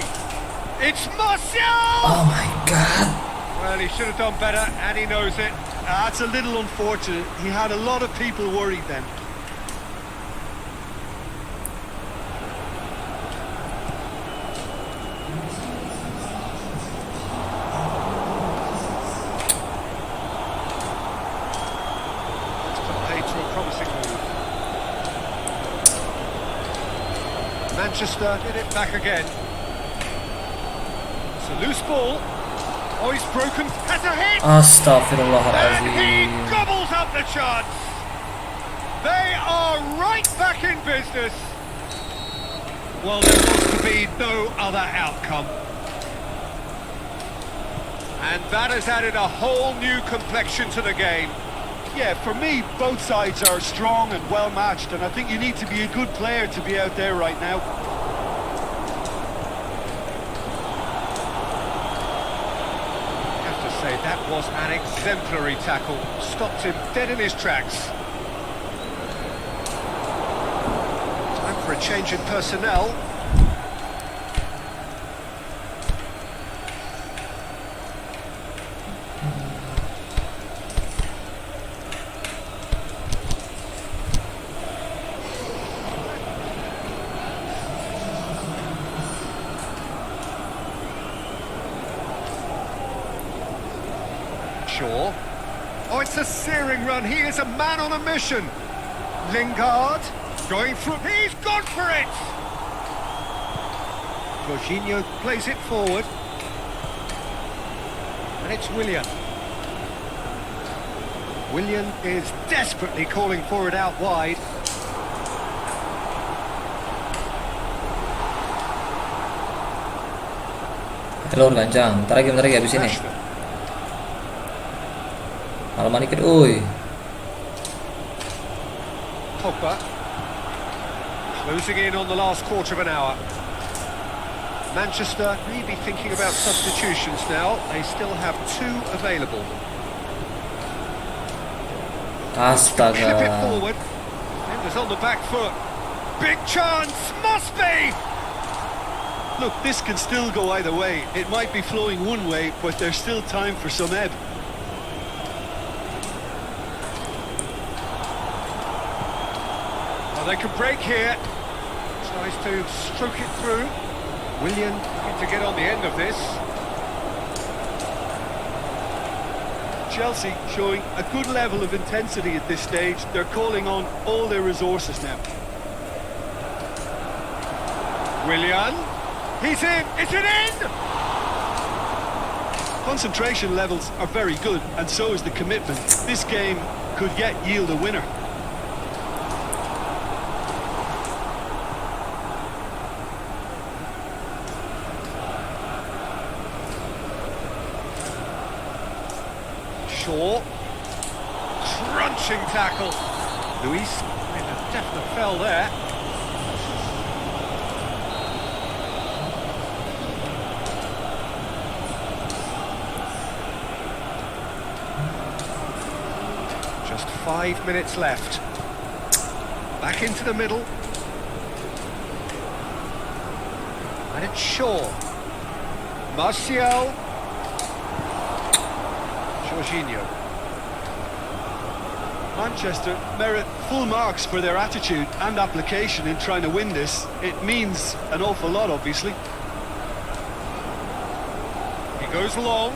it's Martial! Oh my god. Well, he should have done better, and he knows it. That's a little unfortunate. He had a lot of people worried then. Played to a promising move. Manchester did it back again. It's a loose ball. Oh, he's broken. Has a hit! And he Astagfirullahaladzim. gobbles up the chance. They are right back in business. Well, there was to be no other outcome. And that has added a whole new complexion to the game. Yeah, for me, both sides are strong and well matched, and I think you need to be a good player to be out there right now. Say that was an exemplary tackle. Stopped him dead in his tracks. Time for a change in personnel. Oh, it's a searing run. He is a man on a mission. Lingard going through. He's gone for it. Jorginho plays it forward. And it's Willian. Willian is desperately calling for it out wide. Telur gancang. Bentar lagi habis ini. Rashford. Malaman dikit, uy. Pogba. Closing in on the last quarter of an hour. Manchester maybe thinking about substitutions now. They still have 2 available. Clip it Astaga. forward. Defenders on the back foot. Big chance, must be! Look, this can still go either way. It might be flowing one way, but there's still time for some ebb. Well, they can break here. Tries to stroke it through. Willian looking to get on the end of this. Chelsea showing a good level of intensity at this stage. They're calling on all their resources now. Willian. He's in. Is it in? Concentration levels are very good, and so is the commitment. This game could yet yield a winner. Shaw. Crunching tackle. Luis made a definite fell there. Just 5 minutes left. Back into the middle. And it's Shaw. Martial. Jorginho. Manchester merit full marks for their attitude and application in trying to win this. It means an awful lot, obviously. He goes long.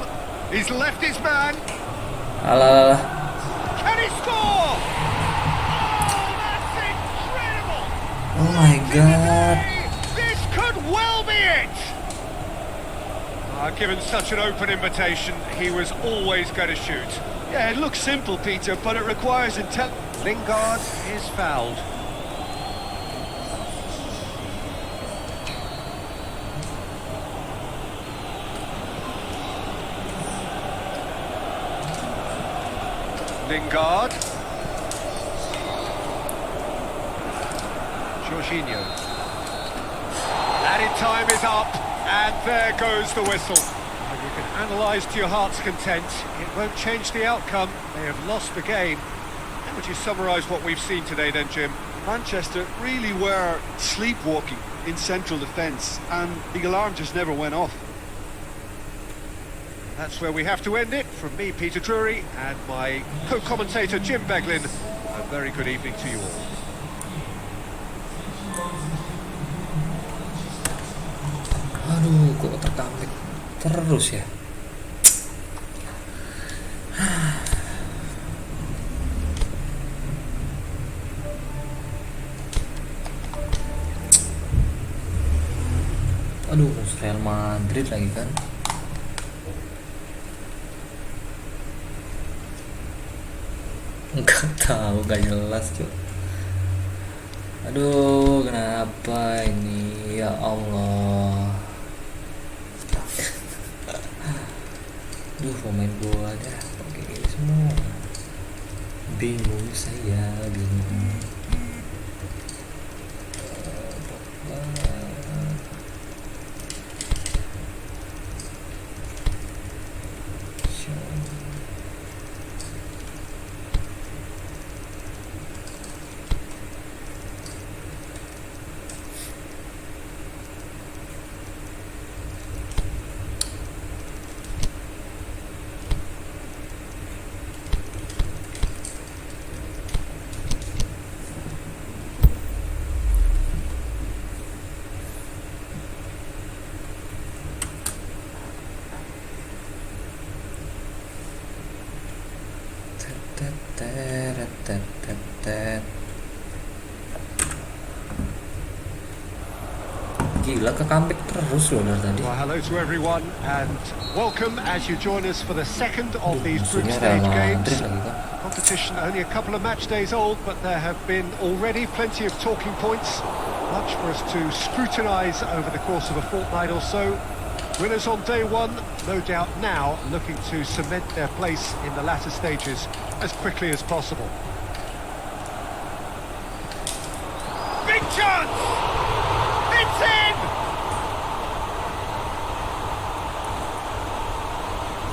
He's left his man. Alah. Can he score? Oh, that's incredible! Oh my god. This could well be it! Given such an open invitation, he was always going to shoot. Yeah, it looks simple, Peter, but it requires intelligence. Lingard is fouled. Lingard. Jorginho. Added time is up, and there goes the whistle. And you can analyse to your heart's content. It won't change the outcome. They have lost the game. How would you summarise what we've seen today then, Jim? Manchester really were sleepwalking in central defence, and the alarm just never went off. That's where we have to end it. From me, Peter Drury, and my co-commentator, Jim Beglin. A very good evening to you all. Aduh, kok tertampik terus ya. Aduh, Real Madrid lagi kan. Enggak tahu, gak jelas cuy. Aduh, kenapa ini, ya Allah. Duh, pemain gua ada pakai gini semua. Bingung saya, bingung. Gila, ke comeback terus loh dari tadi. Well, hello to everyone and welcome as you join us for the second of these group Musuhnya stage Real games. Madrid lagi kan. Competition only a couple of match days old, but there have been already plenty of talking points. Much for us to scrutinise over the course of a fortnight or so. Winners on day one, no doubt now looking to cement their place in the latter stages as quickly as possible. Big chance! It's in!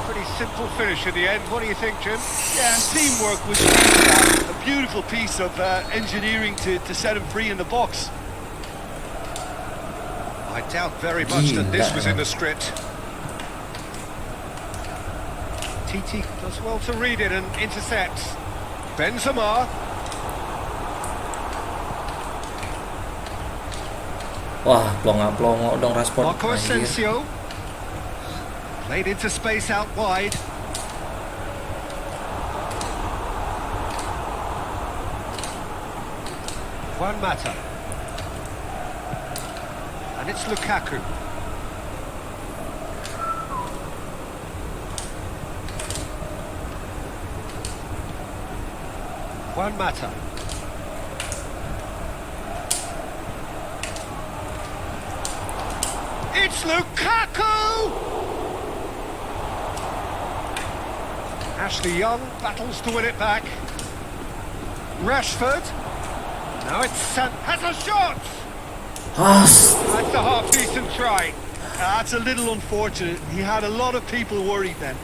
Pretty simple finish in the end. What do you think, Jim? Yeah, and teamwork was key to that. A beautiful piece of engineering to set him free in the box. Doubt very much that this was in Gila. the script. Titi does well to read it and intercepts. Benzema. Wah, plonga-plongo dong Rashford. Marco Anjir. Asensio. Played into space out wide. Juan Mata. And it's Lukaku. Juan Mata. It's Lukaku! Ashley Young battles to win it back. Rashford. Now it's has a shot! Ah, That's a half-decent try. That's a little unfortunate. He had a lot of people worried then.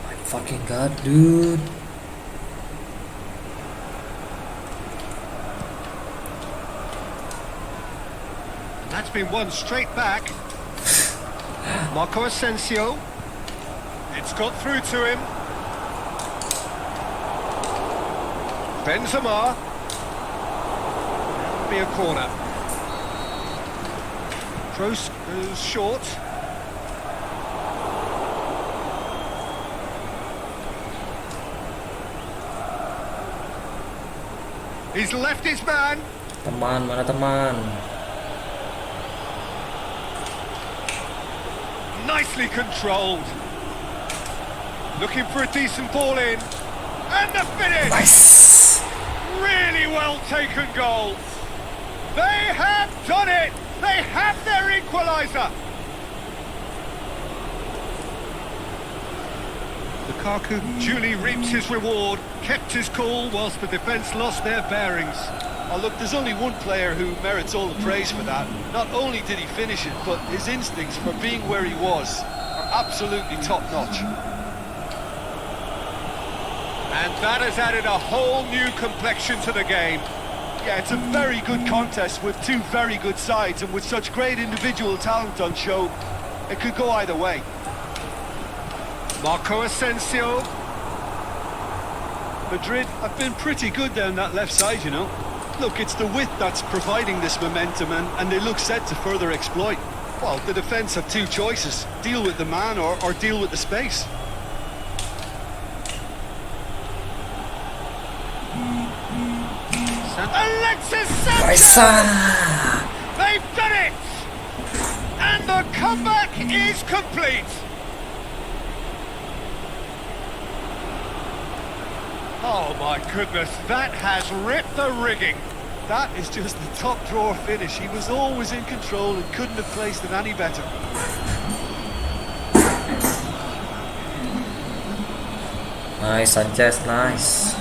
my fucking god, dude. That's been won straight back. Marco Asensio. It's got through to him. Benzema. That'll be a corner. Kroos goes short. He's left his man. Teman, mana teman? Nicely controlled. Looking for a decent ball in. And the finish! Nice. Really well taken goal. They have done it! They have their equaliser! Lukaku duly reaps his reward, kept his cool whilst the defence lost their bearings. Oh, look, there's only one player who merits all the praise for that. Not only did he finish it, but his instincts for being where he was are absolutely top-notch. And that has added a whole new complexion to the game. Yeah, it's a very good contest with two very good sides, and with such great individual talent on show, it could go either way. Marco Asensio. Madrid have been pretty good down that left side, you know. Look, it's the width that's providing this momentum, and they look set to further exploit. Well, the defence have two choices: deal with the man or deal with the space. Alexis Sanchez! Raisa. They've done it! And the comeback is complete! Oh my goodness, that has ripped the rigging. That is just the top drawer finish. He was always in control and couldn't have placed it any better. Nice, Sanchez, nice.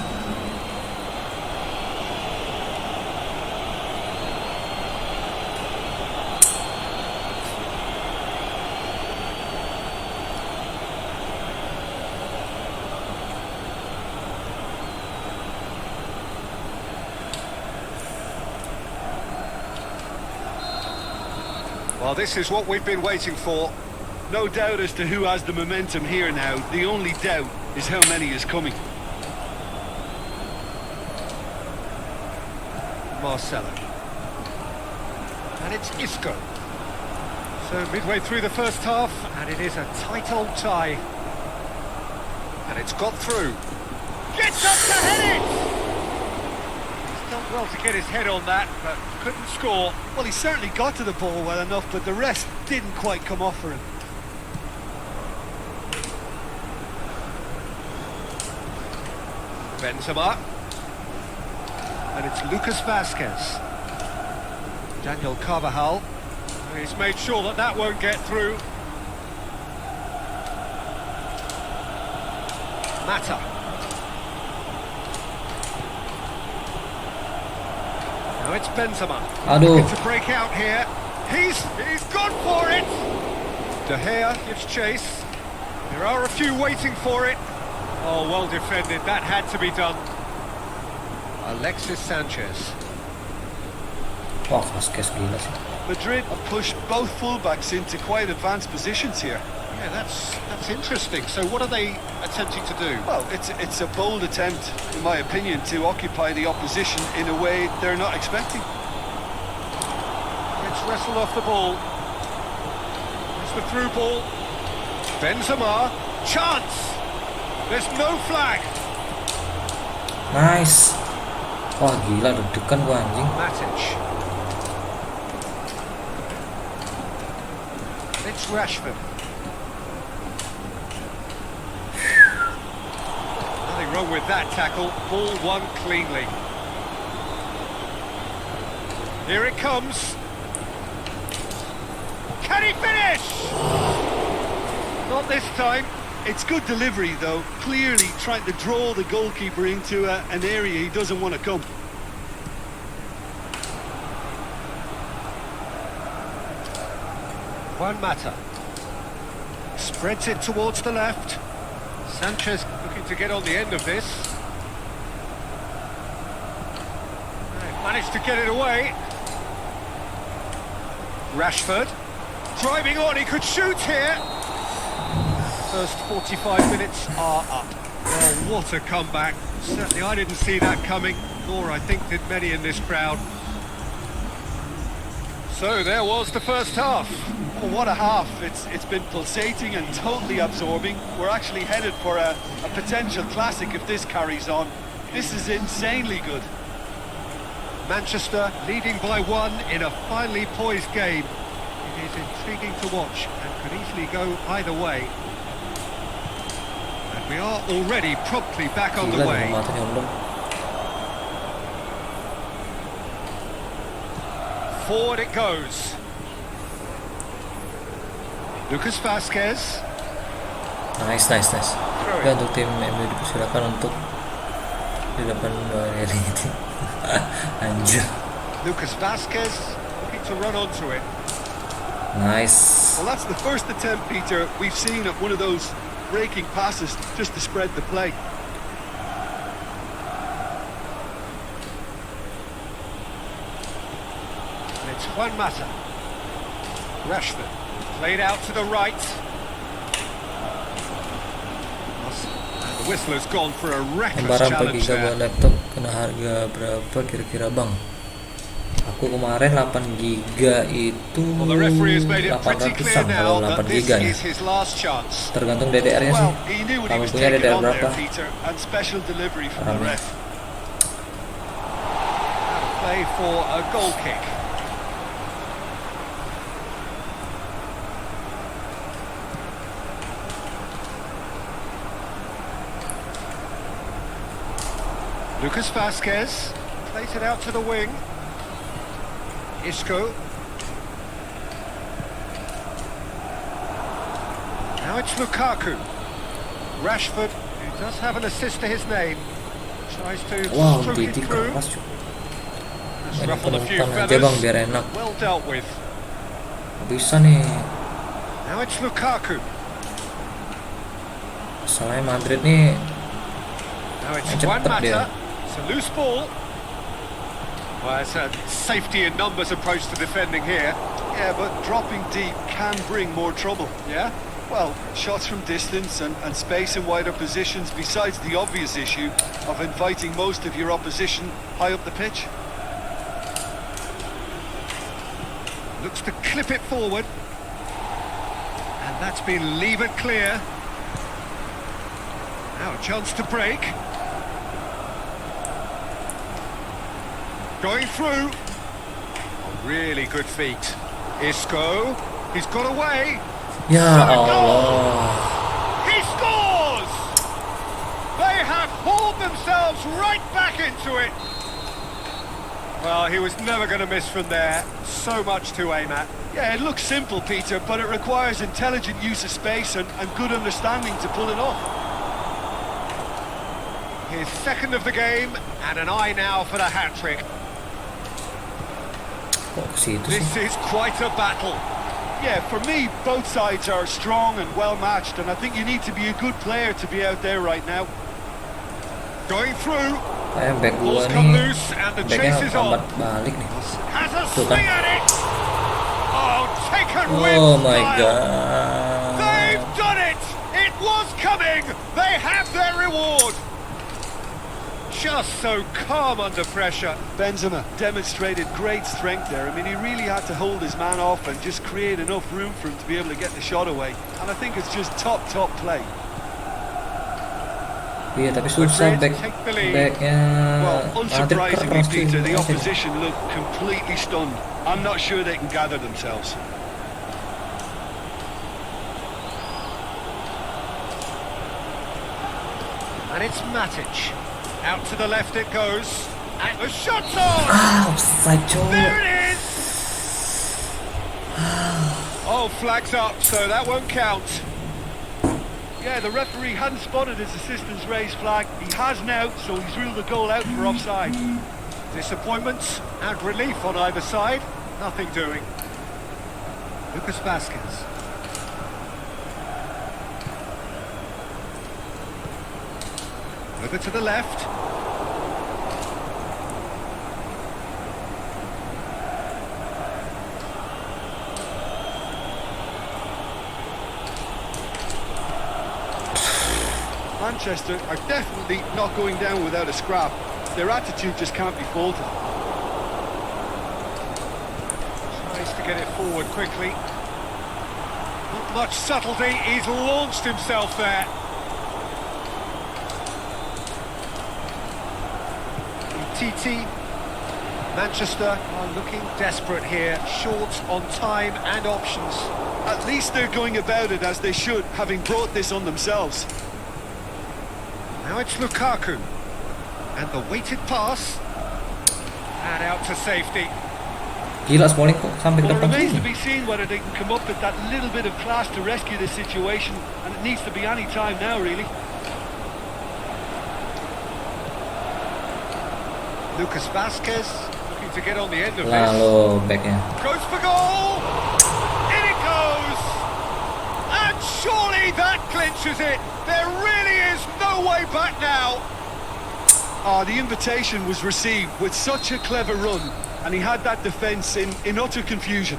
Well, this is what we've been waiting for. No doubt as to who has the momentum here now. The only doubt is how many is coming. Marcelo. And it's Isco. So midway through the first half, and it is a tight old tie. And it's got through. Gets up to head it! He's done well to get his head on that, but couldn't score. Well, he certainly got to the ball well enough, but the rest didn't quite come off for him. Benzema. And it's Lucas Vasquez. Daniel Carvajal. He's made sure that that won't get through. Mata. Now it's Benzema. Aduh. It's a break out here. He's gone for it. De Gea gives chase. There are a few waiting for it. Oh, well defended. That had to be done. Alexis Sanchez. Wah, Vasquez gila sih. Madrid have pushed both fullbacks into quite advanced positions here. Yeah, that's interesting. So what are they attempting to do? Well, it's a bold attempt, in my opinion, to occupy the opposition in a way they're not expecting. Gets wrestled off the ball. It's the through ball. Benzema. Chance! There's no flag. Nice. Wah gila, deg-degan gua anjing. Matic. It's Rashford. Nothing wrong with that tackle. Ball won cleanly. Here it comes. Can he finish? Not this time. It's good delivery, though. Clearly trying to draw the goalkeeper into an area he doesn't want to come. Juan Mata spreads it towards the left. Sanchez looking to get on the end of this. They've managed to get it away. Rashford driving on, he could shoot here. First 45 minutes are up. Well, what a comeback. Certainly I didn't see that coming, nor I think did many in this crowd. So there was the first half. Oh, what a half. It's been pulsating and totally absorbing. We're actually headed for a potential classic if this carries on. This is insanely good. Manchester leading by 1 in a finely poised game. It is intriguing to watch and could easily go either way. And we are already promptly back on the Gila, way. matanya undang. Forward it goes. Lucas Vazquez. Nice. Ya, untuk tim MU dipersilakan untuk di depan dari itu. Anjir. Lucas Vazquez looking to run onto it. Nice. Well, that's the first attempt, Peter, we've seen at one of those breaking passes just to spread the play. It's Juan Mata. Rashford played out to the right. And the whistler's gone for a reckless Lembaran per challenge giga buat there. laptop kena harga berapa kira-kira bang? Aku kemarin 8 giga itu Well, the referee has made it pretty clear 800-an now kalau that 8 this giga ya. is his last chance. Tergantung DDR-nya sih. Well, he knew what he Kamu was punya taking DDR on berapa? there, Peter, and special delivery from the Rame. ref. Play for a goal kick. Lucas Vazquez plays it out to the wing. Isco. Now it's Lukaku. Rashford, who does have an assist to his name, tries to Wow, stroke it DT through. keras cuy. That's Main ruffled a few penumpang aja bang feathers. biar enak. Well dealt with. Bisa nih. Now it's Lukaku. Soalnya Madrid nih Now it's main Juan cepet dia. Mata. It's a loose ball. Well, it's a safety in numbers approach to defending here. Yeah, but dropping deep can bring more trouble. Yeah? Well, shots from distance and space in wider positions, besides the obvious issue of inviting most of your opposition high up the pitch. Looks to clip it forward. And that's been levered clear. Now a chance to break. Going through. Oh, really good feet. Isco. He's got away. Ya Allah. He scores! They have hauled themselves right back into it. Well, he was never going to miss from there. So much to aim at. Yeah, it looks simple, Peter, but it requires intelligent use of space and good understanding to pull it off. His second of the game, and an eye now for the hat-trick. Kok ke situ sih? This is quite a battle. Yeah, for me, both sides are strong and well-matched, and I think you need to be a good player to be out there right now. Going through. Back gua Ball's come nih loose, and the backnya chase is on. lambat balik nih. Has a Tuh kan. swing at it. taken with Oh my style. god. They've done it! It was coming! They have their reward! Just so calm under pressure. Benzema demonstrated great strength there. I mean, he really had to hold his man off and just create enough room for him to be able to get the shot away. And I think it's just top play. Iya, tapi susah backnya. Well, Madrid unsurprisingly, keras Peter, the cuy. opposition look completely stunned. I'm not sure they can gather themselves. And it's Matic. Out to the left it goes. And the shot's on! Ah, offside coy. There it is! Oh, flags up, so that won't count. Yeah, the referee hadn't spotted his assistant's raised flag. He has now, so he's ruled the goal out for offside. Disappointment and relief on either side. Nothing doing. Lucas Vasquez. Over to the left. Manchester are definitely not going down without a scrap. Their attitude just can't be faulted. Tries to get it forward quickly. Not much subtlety. He's launched himself there. TT. Manchester are looking desperate here, short on time and options. At least they're going about it as they should, having brought this on themselves. Now it's Lukaku. And the weighted pass. And out to safety. Gila Smalling kok sampai ke Well, it depan remains sini. to be seen whether they can come up with that little bit of class to rescue this situation, and it needs to be any time now, really. Lucas Vasquez looking to get on the end of this. Lalu backnya. Goes for goal! In it goes! And surely that clinches it! There really is no way back now! The invitation was received with such a clever run, and he had that defence in utter confusion.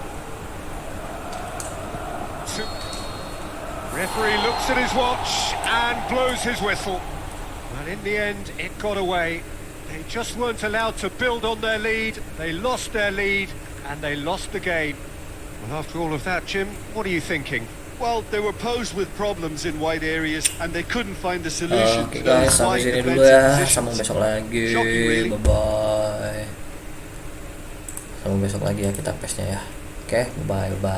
Referee looks at his watch and blows his whistle. And in the end, it got away. They just weren't allowed to build on their lead. They lost their lead, and they lost the game. Well, after all of that, Jim, what are you thinking? Well, they were posed with problems in wide areas, and they couldn't find a solution Oke to those guys, sampai wide sini dulu defensive ya. positions. Sambung besok lagi. Shocking, really. Bye bye. Sambung besok lagi ya kita PES-nya ya. Oke, bye bye.